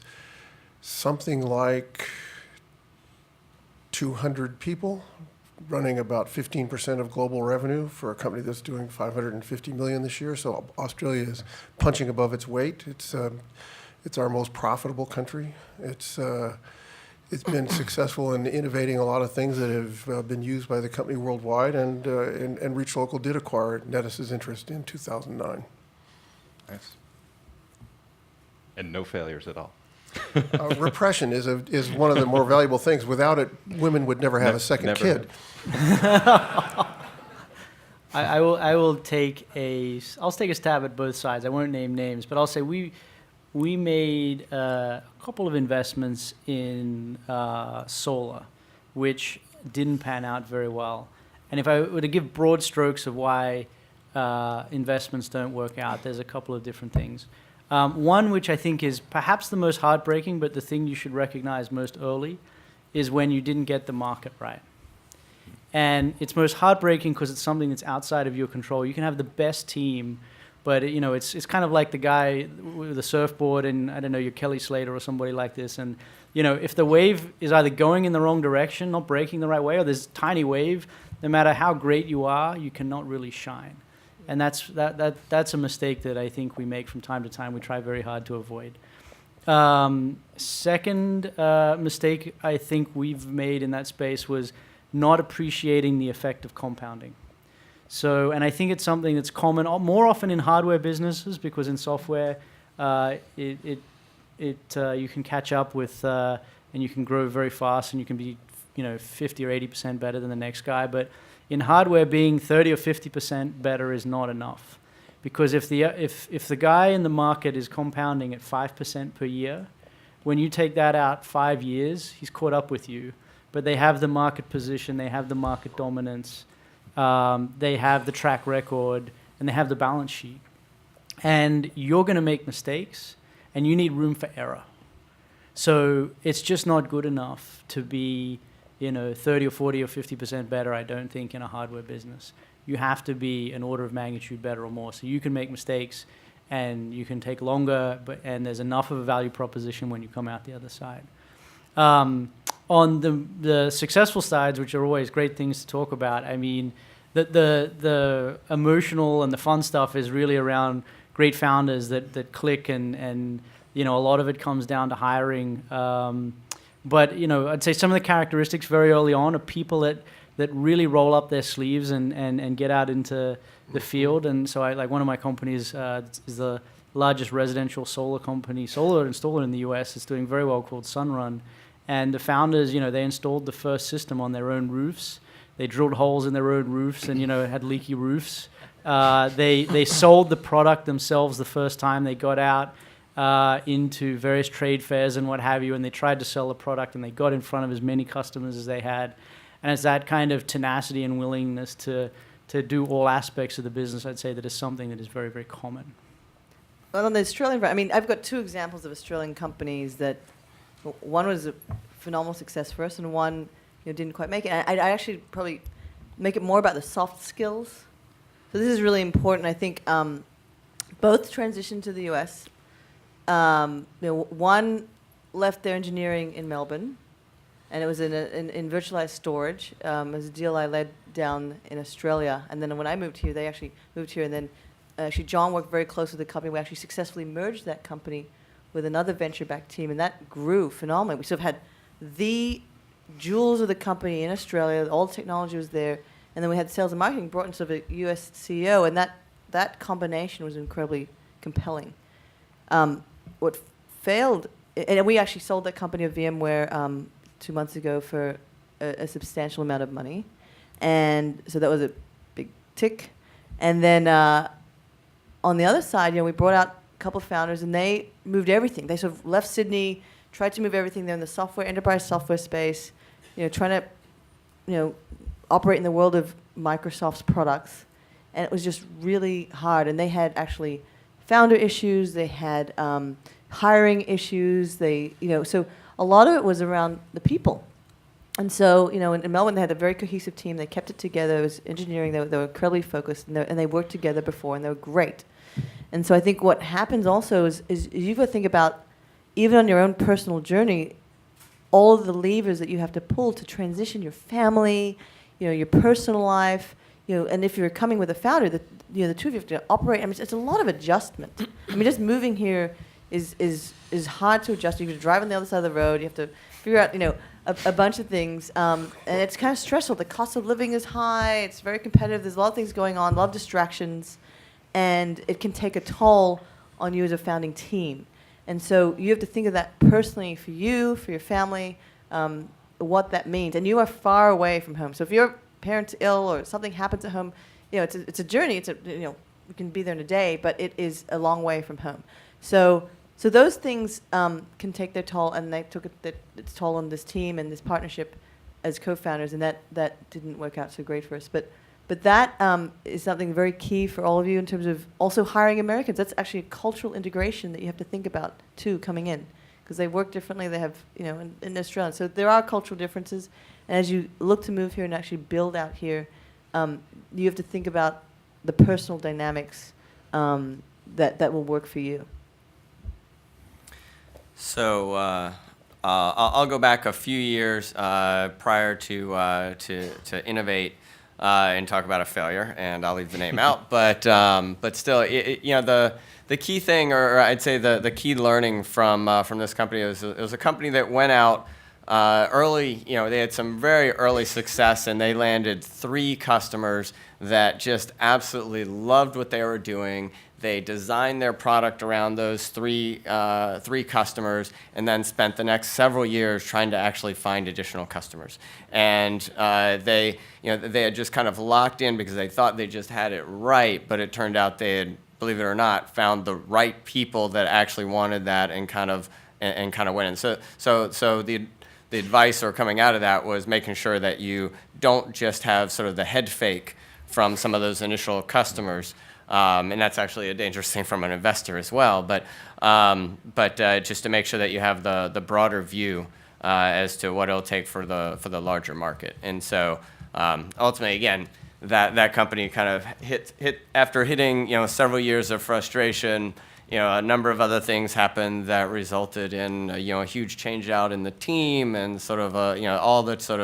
something like 200 people, running about 15% of global revenue for a company that's doing $550 million this year. So Australia is punching above its weight. It's our most profitable country. It's been successful in innovating a lot of things that have been used by the company worldwide, and Reach Local did acquire Netis' interest in 2009. Nice. And no failures at all. Repression is one of the more valuable things. Without it, women would never have a second kid. I'll take a stab at both sides. I won't name names, but I'll say we made a couple of investments in solar, which didn't pan out very well. And if I were to give broad strokes of why investments don't work out, there's a couple of different things. One, which I think is perhaps the most heartbreaking, but the thing you should recognize most early, is when you didn't get the market right. And it's most heartbreaking because it's something that's outside of your control. You can have the best team, but it's kind of like the guy with the surfboard and, I don't know, your Kelly Slater or somebody like this. And, if the wave is either going in the wrong direction, not breaking the right way, or there's a tiny wave, no matter how great you are, you cannot really shine. And that's a mistake that I think we make from time to time. We try very hard to avoid. Second mistake I think we've made in that space was not appreciating the effect of compounding. So, and I think it's something that's common more often in hardware businesses, because in software, you can catch up with and you can grow very fast, and you can be 50 or 80% better than the next guy. But in hardware, being 30 or 50% better is not enough, because if the guy in the market is compounding at 5% per year, when you take that out 5 years, he's caught up with you. But they have the market position, they have the market dominance, they have the track record, and they have the balance sheet. And you're going to make mistakes, and you need room for error. So it's just not good enough to be 30 or 40 or 50% better, I don't think, in a hardware business. You have to be an order of magnitude better or more. So you can make mistakes, and you can take longer, and there's enough of a value proposition when you come out the other side. On the successful sides, which are always great things to talk about, I mean, the emotional and the fun stuff is really around great founders that click, and a lot of it comes down to hiring. But I'd say some of the characteristics very early on are people that really roll up their sleeves and get out into the field. And so one of my companies is the largest residential solar installer in the US. It's doing very well, called Sunrun. And the founders, they installed the first system on their own roofs. They drilled holes in their own roofs and, had leaky roofs. They sold the product themselves the first time. They got out into various trade fairs and what have you, and they tried to sell the product, and they got in front of as many customers as they had. And it's that kind of tenacity and willingness to do all aspects of the business, I'd say, that is something that is very, very common. Well, on the Australian front, I mean, I've got two examples of Australian companies that one was a phenomenal success for us, and one didn't quite make it. And I actually probably make it more about the soft skills. So this is really important. I think both transitioned to the U.S. One left their engineering in Melbourne, and it was in virtualized storage. It was a deal I led down in Australia, and then when I moved here, they actually moved here, and then actually John worked very close with the company. We actually successfully merged that company with another venture-backed team, and that grew phenomenally. We sort of had the jewels of the company in Australia, all the technology was there, and then we had sales and marketing brought in sort of a US CEO, and that combination was incredibly compelling. What failed, and we actually sold that company of VMware 2 months ago for a substantial amount of money, and so that was a big tick. And then on the other side, we brought out a couple of founders, and they moved everything. They sort of left Sydney, tried to move everything there in the enterprise software space, trying to, operate in the world of Microsoft's products, and it was just really hard. And they had actually founder issues, they had hiring issues, so a lot of it was around the people. And so, in Melbourne, they had a very cohesive team. They kept it together. It was engineering. They were incredibly focused, and they worked together before, and they were great. And so I think what happens also is you've got to think about, even on your own personal journey, all of the levers that you have to pull to transition your family, your personal life, and if you're coming with a founder, the two of you have to operate. I mean, it's a lot of adjustment. I mean, just moving here is hard to adjust. You have to drive on the other side of the road. You have to figure out, a bunch of things, and it's kind of stressful. The cost of living is high. It's very competitive. There's a lot of things going on, a lot of distractions, and it can take a toll on you as a founding team. And so you have to think of that personally for you, for your family, what that means. And you are far away from home. So if your parent's ill or something happens at home, it's a journey. You can be there in a day, but it is a long way from home. So those things can take their toll, and they took its toll on this team and this partnership as co-founders, and that didn't work out so great for us. But that is something very key for all of you in terms of also hiring Americans. That's actually a cultural integration that you have to think about too, coming in, because they work differently. They have, in Australia. So there are cultural differences, and as you look to move here and actually build out here, you have to think about the personal dynamics that will work for you. So I'll go back a few years prior to Innovate and talk about a failure, and I'll leave the name out. But still, the key thing, or I'd say the key learning from this company is it was a company that went out early. They had some very early success, and they landed 3 customers that just absolutely loved what they were doing. They designed their product around those three customers, and then spent the next several years trying to actually find additional customers. And they had just kind of locked in because they thought they just had it right, but it turned out they had, believe it or not, found the right people that actually wanted that and kind of went in. So the advice or coming out of that was making sure that you don't just have sort of the head fake from some of those initial customers. And that's actually a dangerous thing from an investor as well. But just to make sure that you have the broader view as to what it'll take for the larger market. And so ultimately, again, that company kind of hit after hitting several years of frustration. A number of other things happened that resulted in a huge change out in the team and sort of all the sort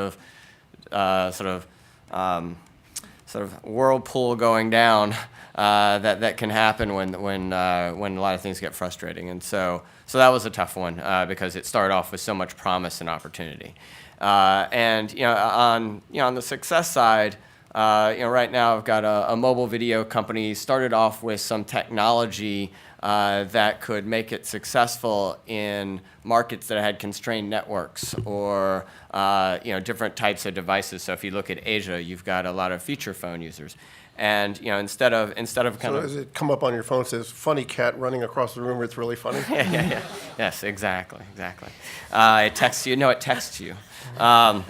of whirlpool going down that can happen when a lot of things get frustrating. And so that was a tough one because it started off with so much promise and opportunity. And on the success side, right now I've got a mobile video company. Started off with some technology that could make it successful in markets that had constrained networks or different types of devices. So if you look at Asia, you've got a lot of feature phone users, and instead of kind So of does it come up on your phone, it says, funny cat running across the room, it's really funny? yeah. Yes, exactly. It texts you. No, it texts you. But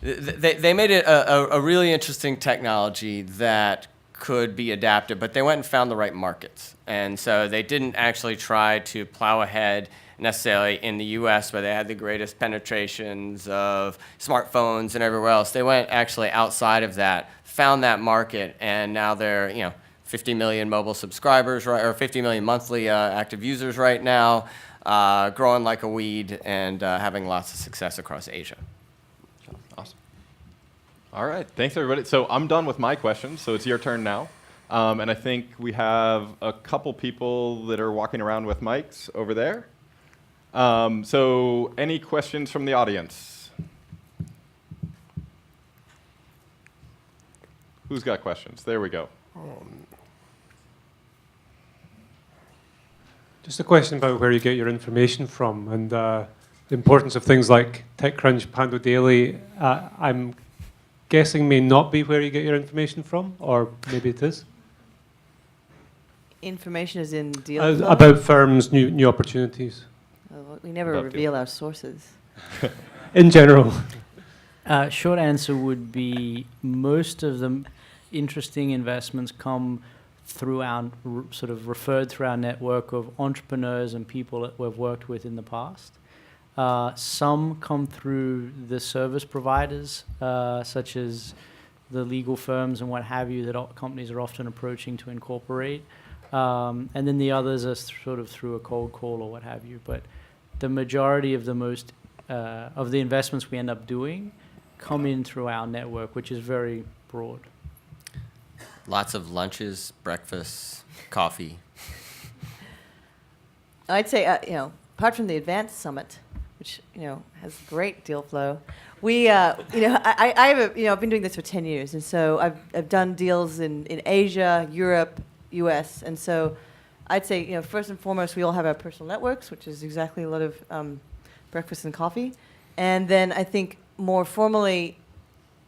they made it a really interesting technology that could be adapted, but they went and found the right markets. And so they didn't actually try to plow ahead necessarily in the US, where they had the greatest penetrations of smartphones and everywhere else. They went actually outside of that, found that market, and now they're 50 million mobile subscribers, right, or 50 million monthly active users right now, growing like a weed and having lots of success across Asia. Awesome. All right, thanks everybody. So I'm done with my questions, so it's your turn now. And I think we have a couple people that are walking around with mics over there. So any questions from the audience? Who's got questions? There we go. Just a question about where you get your information from and the importance of things like TechCrunch, Pando Daily. I'm guessing may not be where you get your information from, or maybe it is. Information is in deal flow? About firms, new opportunities. We never About reveal deal. our sources. In general. Short answer would be most of the interesting investments come through our sort of referred through our network of entrepreneurs and people that we've worked with in the past. Some come through the service providers, such as the legal firms and what have you, that companies are often approaching to incorporate. And then the others are sort of through a cold call or what have you. But the majority of of the investments we end up doing come in through our network, which is very broad. Lots of lunches, breakfasts, coffee. I'd say, apart from the Advanced Summit, which has great deal flow, we, I've been doing this for 10 years, and so I've done deals in Asia, Europe, U.S., and so I'd say, first and foremost, we all have our personal networks, which is exactly a lot of breakfast and coffee, and then I think more formally,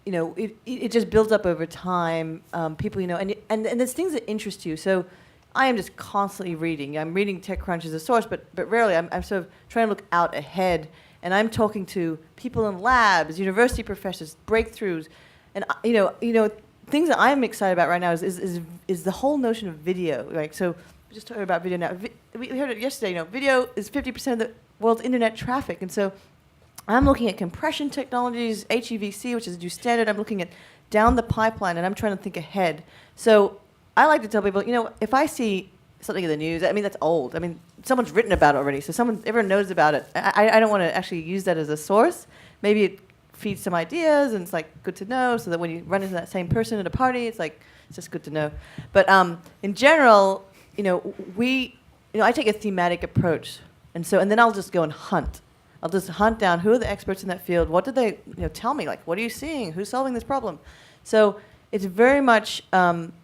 it just builds up over time. People, and there's things that interest you. So I am just constantly reading. I'm reading TechCrunch as a source, but rarely I'm sort of trying to look out ahead. And I'm talking to people in labs, university professors, breakthroughs, and things that I'm excited about right now is the whole notion of video. Right? So we just talking about video now. We heard it yesterday. Video is 50% of the world's internet traffic, and so I'm looking at compression technologies, HEVC, which is a new standard. I'm looking at down the pipeline, and I'm trying to think ahead. So I like to tell people, if I see something in the news, that's old. Someone's written about it already, so everyone knows about it. I don't want to actually use that as a source. Maybe it feeds some ideas, and it's good to know, so that when you run into that same person at a party, it's just good to know. But in general, I take a thematic approach, and then I'll just go and hunt. I'll just hunt down who are the experts in that field. What did they tell me? What are you seeing? Who's solving this problem? So it's very much,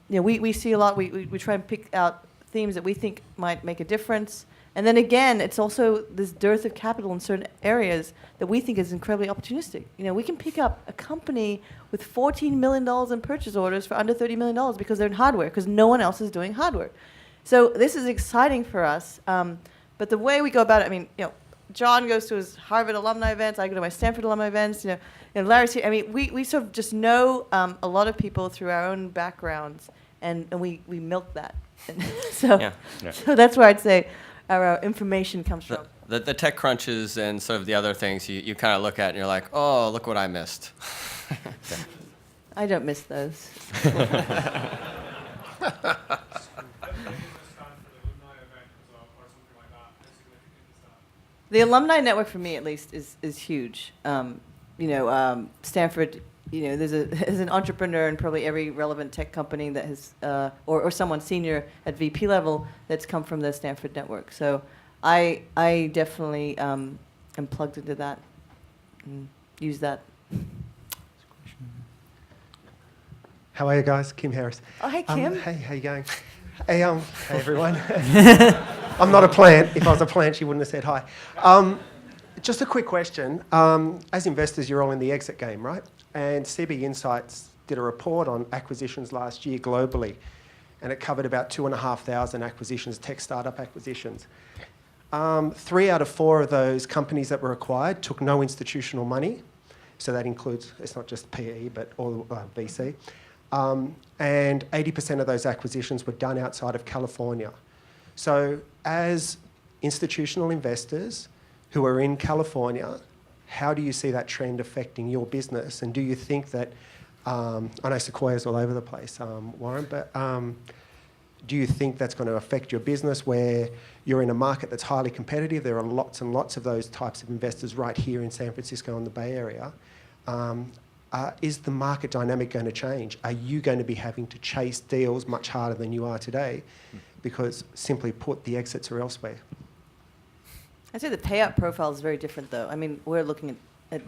we see a lot. We try and pick out themes that we think might make a difference. And then again, it's also this dearth of capital in certain areas that we think is incredibly opportunistic. We can pick up a company with $14 million in purchase orders for under $30 million because they're in hardware, because no one else is doing hardware. So this is exciting for us. But the way we go about it, John goes to his Harvard alumni events. I go to my Stanford alumni events. And Larry's here. We sort of just know a lot of people through our own backgrounds, and we milk that. So that's where I'd say our information comes from. the tech crunches and sort of the other things you kind of look at and you're like, oh, look what I missed. I don't miss those. The alumni network, for me at least, is huge. Stanford, there's an entrepreneur in probably every relevant tech company that has, or someone senior at VP level that's come from the Stanford network. So I definitely am plugged into that and use that. How are you guys? Kim Harris. Oh, hey, Kim. Hey, how you going? Hey, hey everyone. I'm not a plant. If I was a plant, she wouldn't have said hi. Just a quick question. As investors, you're all in the exit game, right? And CB Insights did a report on acquisitions last year globally, and it covered about 2,500 acquisitions, tech startup acquisitions. 3 out of 4 of those companies that were acquired took no institutional money. So that includes, it's not just PE, but all VC. And 80% of those acquisitions were done outside of California. So as institutional investors who are in California, how do you see that trend affecting your business? And do you think that, I know Sequoia's all over the place, Warren, but do you think that's going to affect your business where you're in a market that's highly competitive? There are lots and lots of those types of investors right here in San Francisco and the Bay Area. Is the market dynamic going to change? Are you going to be having to chase deals much harder than you are today? Because simply put, the exits are elsewhere. I'd say the payout profile is very different, though. I mean, we're looking at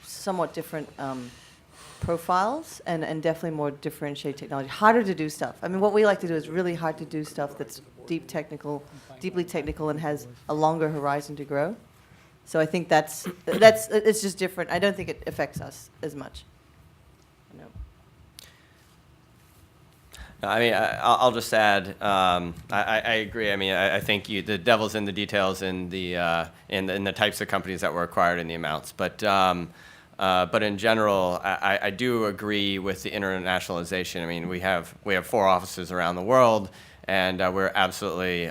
somewhat different profiles and definitely more differentiated technology. Harder to do stuff. I mean, what we like to do is really hard to do stuff that's deeply technical, and has a longer horizon to grow. So I think that's it's just different. I don't think it affects us as much. No. I mean, I'll just add. I agree. I mean, I think the devil's in the details in the types of companies that were acquired and the amounts. But in general, I do agree with the internationalization. I mean, we have 4 offices around the world, and we're absolutely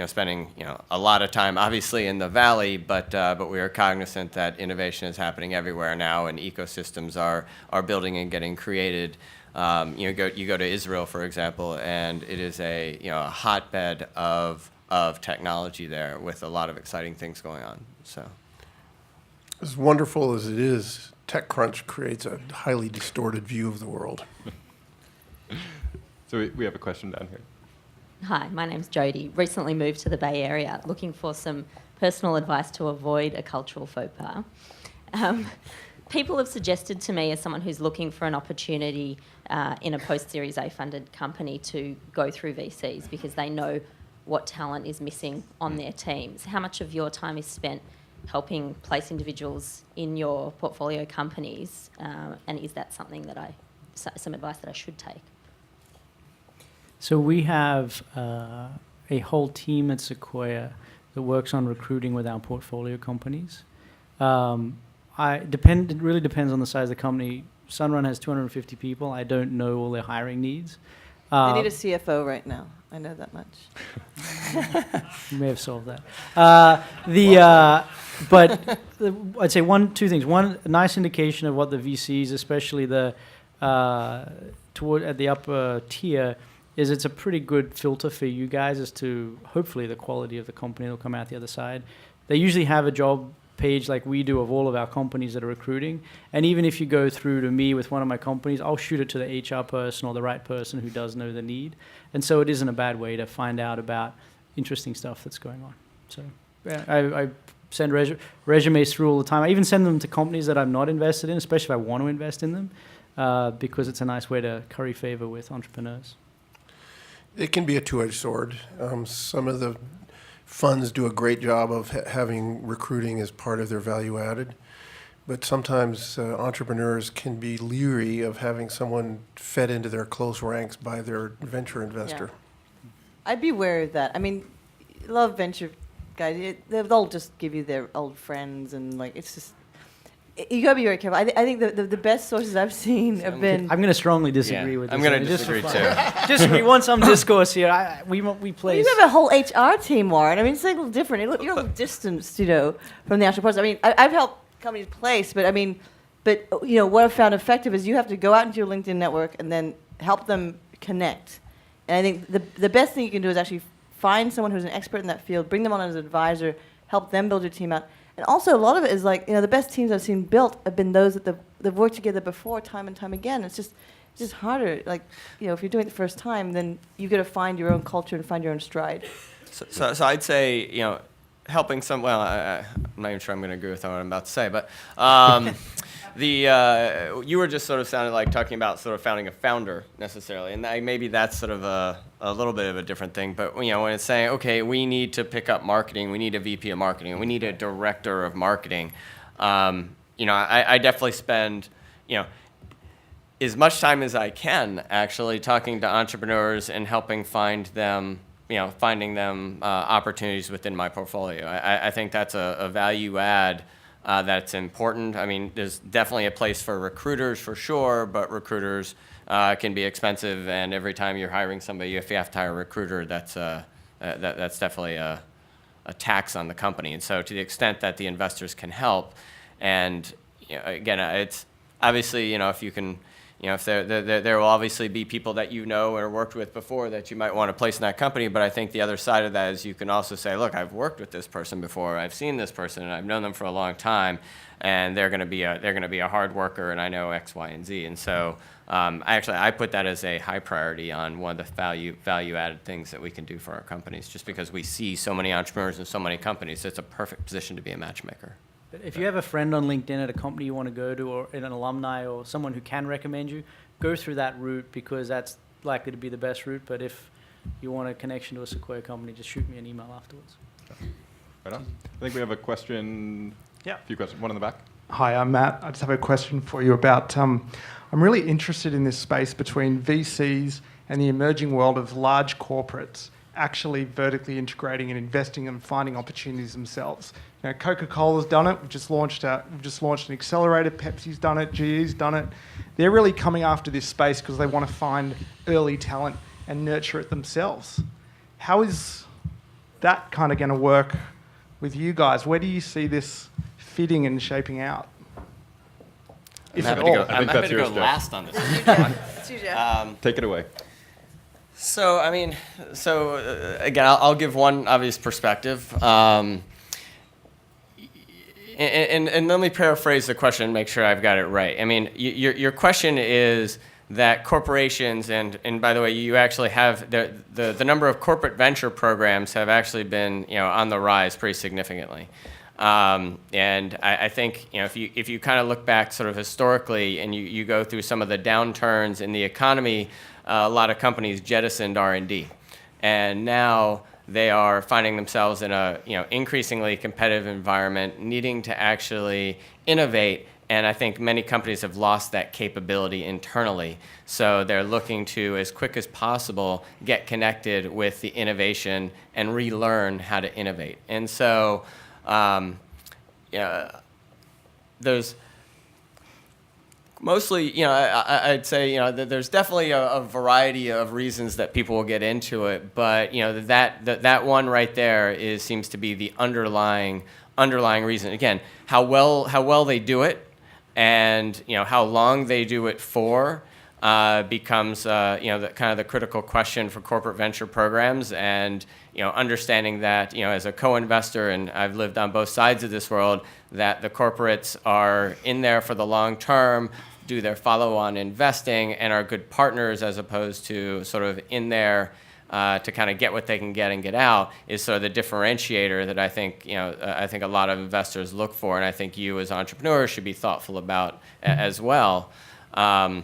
spending a lot of time, obviously, in the Valley. But we are cognizant that innovation is happening everywhere now, and ecosystems are building and getting created. You go to Israel, for example, and it is a hotbed of technology there with a lot of exciting things going on. So, as wonderful as it is, TechCrunch creates a highly distorted view of the world. So we have a question down here. Hi, my name's Jodie. Recently moved to the Bay Area, looking for some personal advice to avoid a cultural faux pas. People have suggested to me, as someone who's looking for an opportunity in a post-Series A funded company, to go through VCs because they know what talent is missing on their teams. How much of your time is spent helping place individuals in your portfolio companies, and is that something that some advice that I should take? So we have a whole team at Sequoia that works on recruiting with our portfolio companies. It really depends on the size of the company. Sunrun has 250 people. I don't know all their hiring needs. They need a CFO right now. I know that much. You may have solved that. But I'd say two things. One, a nice indication of what the VCs, especially the at the upper tier, is it's a pretty good filter for you guys as to hopefully the quality of the company that will come out the other side. They usually have a job page like we do of all of our companies that are recruiting. And even if you go through to me with one of my companies, I'll shoot it to the HR person or the right person who does know the need. And so it isn't a bad way to find out about interesting stuff that's going on. So yeah, I send resumes through all the time. I even send them to companies that I'm not invested in, especially if I want to invest in them, because it's a nice way to curry favor with entrepreneurs. It can be a two-edged sword. Some of the funds do a great job of having recruiting as part of their value added, but sometimes entrepreneurs can be leery of having someone fed into their close ranks by their venture investor. Yeah. I'd be wary of that. I mean, a lot of venture guys, they'll just give you their old friends, and like it's just You gotta be very careful. I think the best sources I've seen have been. I'm going to strongly disagree with this. I'm going to just for disagree fun. too. Just we want some discourse here. We place. You have a whole HR team, Warren. I mean, it's a little different. You're a little distanced, from the actual process. I mean, I've helped companies place, but what I've found effective is you have to go out into your LinkedIn network and then help them connect. And I think the best thing you can do is actually find someone who's an expert in that field, bring them on as an advisor, help them build your team out. And also, a lot of it is the best teams I've seen built have been those that they've worked together before, time and time again. It's just harder. If you're doing it the first time, then you've got to find your own culture and find your own stride. So I'd say, helping some. Well, I'm not even sure I'm going to agree with what I'm about to say, but you were just sort of sounded like talking about sort of founding a founder necessarily, and maybe that's sort of a little bit of a different thing. But when it's saying, okay, we need to pick up marketing, we need a VP of marketing, we need a director of marketing. I definitely spend as much time as I can actually talking to entrepreneurs and helping finding them opportunities within my portfolio. I think that's a value add. That's important. I mean, there's definitely a place for recruiters for sure, but recruiters can be expensive, and every time you're hiring somebody, if you have to hire a recruiter, that's definitely a tax on the company. And so, to the extent that the investors can help, and again, it's obviously if you can. If there will obviously be people that or worked with before that you might want to place in that company, but I think the other side of that is you can also say, look, I've worked with this person before, I've seen this person, and I've known them for a long time, and they're going to be a hard worker, and I know X, Y, and Z, and so I put that as a high priority on one of the value added things that we can do for our companies, just because we see so many entrepreneurs and so many companies, it's a perfect position to be a matchmaker. But if you have a friend on LinkedIn at a company you want to go to, or an alumni, or someone who can recommend you, go through that route, because that's likely to be the best route. But if you want a connection to a Sequoia company, just shoot me an email afterwards. Right on. I think we have a question. Yeah. A few questions. One in the back. Hi, I'm Matt. I just have a question for you about, I'm really interested in this space between VCs and the emerging world of large corporates actually vertically integrating and investing and finding opportunities themselves. Coca-Cola's done it. We've just launched an accelerator. Pepsi's done it. GE's done it. They're really coming after this space because they want to find early talent and nurture it themselves. How is that kind of going to work with you guys? Where do you see this fitting and shaping out? If at all. I'm happy to go last on this one. Take it away. So, again, I'll give one obvious perspective. And let me paraphrase the question and make sure I've got it right. I mean, your question is that corporations, and by the way, you actually have the number of corporate venture programs have actually been on the rise pretty significantly. And I think if you kind of look back sort of historically and you go through some of the downturns in the economy, a lot of companies jettisoned R&D, and now they are finding themselves in a increasingly competitive environment, needing to actually innovate. And I think many companies have lost that capability internally. So they're looking to, as quick as possible, get connected with the innovation and relearn how to innovate. And so there's mostly, I'd say, there's definitely a variety of reasons that people will get into it, but that one right there seems to be the underlying reason. Again, how well they do it, and how long they do it for becomes the kind of the critical question for corporate venture programs, and understanding that as a co-investor, and I've lived on both sides of this world, that the corporates are in there for the long term, do their follow-on investing, and are good partners, as opposed to sort of in there to kind of get what they can get and get out, is sort of the differentiator that I think a lot of investors look for, and I think you as entrepreneurs should be thoughtful about as well. I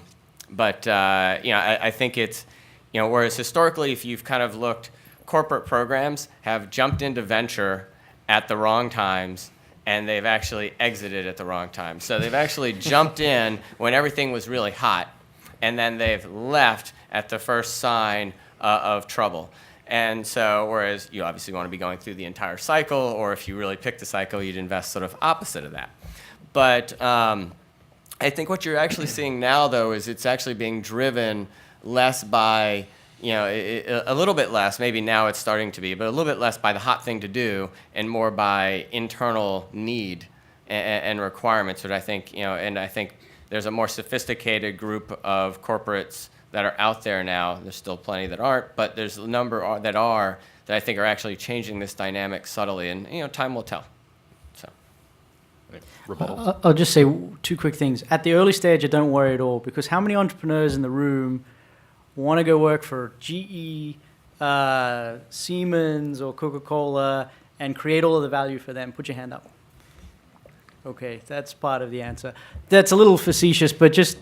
think it's whereas historically, if you've kind of looked, corporate programs have jumped into venture at the wrong times, and they've actually exited at the wrong time. So they've actually jumped in when everything was really hot, and then they've left at the first sign of trouble. And so, whereas you obviously want to be going through the entire cycle, or if you really pick the cycle, you'd invest sort of opposite of that. But I think what you're actually seeing now, though, is it's actually being driven less by, a little bit less, maybe now it's starting to be, but a little bit less by the hot thing to do and more by internal need and requirements, which I think, and I think there's a more sophisticated group of corporates that are out there now. There's still plenty that aren't, but there's a number that I think are actually changing this dynamic subtly, and time will tell. So, Rebuttals? I'll just say two quick things. At the early stage, I don't worry at all, because how many entrepreneurs in the room want to go work for GE, Siemens, or Coca-Cola and create all of the value for them? Put your hand up. Okay, that's part of the answer. That's a little facetious, but just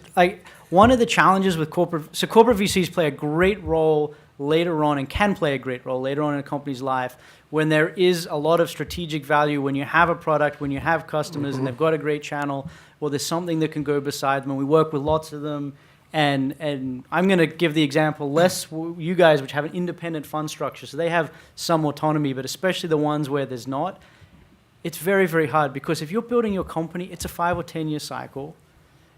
one of the challenges with corporate VCs play a great role later on, and can play a great role later on in a company's life, when there is a lot of strategic value, when you have a product, when you have customers and they've got a great channel, or there's something that can go beside them, and we work with lots of them. And I'm going to give the example, you guys, which have an independent fund structure, so they have some autonomy, but especially the ones where there's not, it's very, very hard, because if you're building your company, it's a 5 or 10 year cycle.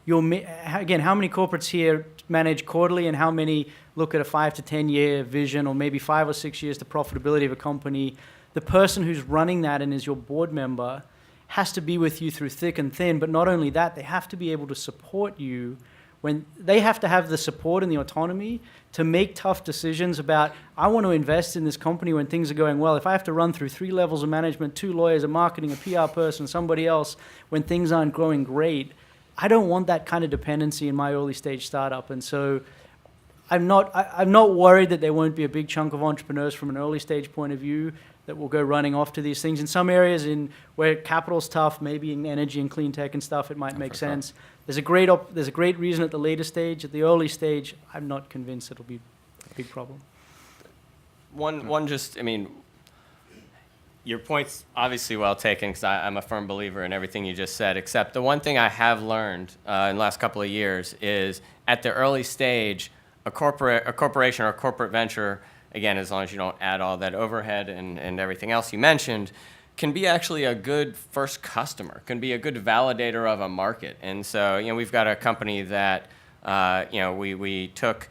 Again, how many corporates here manage quarterly, and how many look at a 5 to 10 year vision, or maybe 5 or 6 years to profitability of a company? The person who's running that and is your board member has to be with you through thick and thin, but not only that, they have to be able to support you. When they have to have the support and the autonomy to make tough decisions about, I want to invest in this company when things are going well. If I have to run through 3 levels of management, 2 lawyers, a marketing, a PR person, somebody else, when things aren't growing great, I don't want that kind of dependency in my early stage startup. And so I'm not worried that there won't be a big chunk of entrepreneurs from an early stage point of view that will go running off to these things. In some areas where capital's tough, maybe in energy and clean tech and stuff, it might make sense. There's a great reason at the later stage. At the early stage, I'm not convinced it'll be a big problem. Your point's obviously well taken, because I'm a firm believer in everything you just said, except the one thing I have learned in the last couple of years is at the early stage, a corporation or a corporate venture, again, as long as you don't add all that overhead and everything else you mentioned, can be actually a good first customer, can be a good validator of a market. And so, we've got a company that, we took,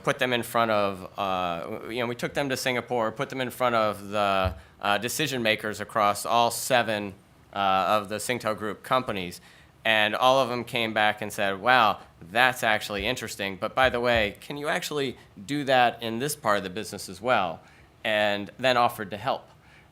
put them in front of, we took them to Singapore, put them in front of the decision makers across all 7 of the Singtel Group companies. And all of them came back and said, wow, that's actually interesting. But by the way, can you actually do that in this part of the business as well? And then offered to help.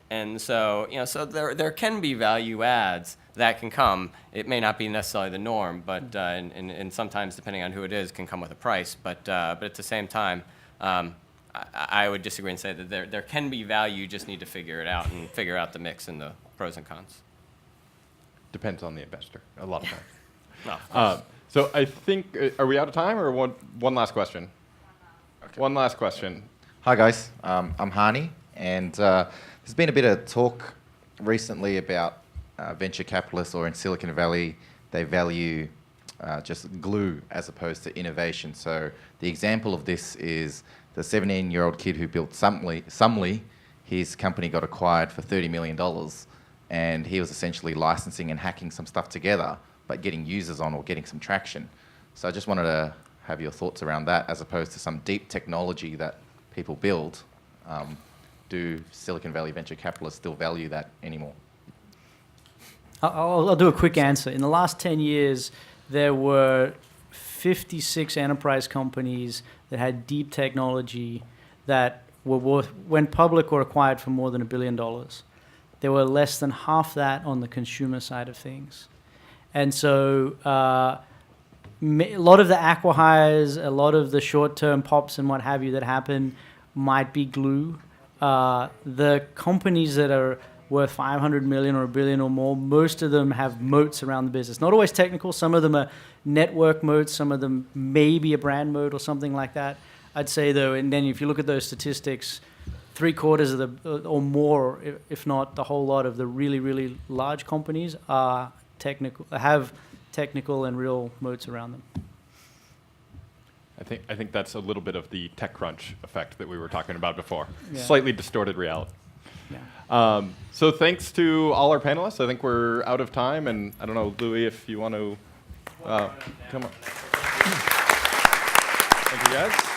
And so, so there can be value adds that can come. It may not be necessarily the norm, but and sometimes, depending on who it is, can come with a price. But at the same time, I would disagree and say that there can be value. You just need to figure it out and figure out the mix and the pros and cons. Depends on the investor, a lot of times. Well, So I think, are we out of time, or one last question? Okay. One last question. Hi guys, I'm Hani, and there's been a bit of talk recently about venture capitalists, or in Silicon Valley, they value just glue as opposed to innovation. So the example of this is the 17-year-old kid who built Sumly. His company got acquired for $30 million, and he was essentially licensing and hacking some stuff together, but getting users on or getting some traction. So I just wanted to have your thoughts around that, as opposed to some deep technology that people build. Do Silicon Valley venture capitalists still value that anymore? I'll do a quick answer. In the last 10 years, there were 56 enterprise companies that had deep technology that went public or acquired for more than $1 billion. There were less than half that on the consumer side of things. And so a lot of the acqui-hires, a lot of the short-term pops and what have you that happen might be glue. The companies that are worth 500 million or $1 billion or more, most of them have moats around the business. Not always technical. Some of them are network moats. Some of them may be a brand moat or something like that. I'd say, though, and then if you look at those statistics, 3/4 of the, or more, if not the whole lot of the really, really large companies are have technical and real moats around them. I think that's a little bit of the TechCrunch effect that we were talking about before. Yeah. Slightly distorted reality. So thanks to all our panelists. I think we're out of time, and I don't know, Louis, if you want to come on. Thank you, guys.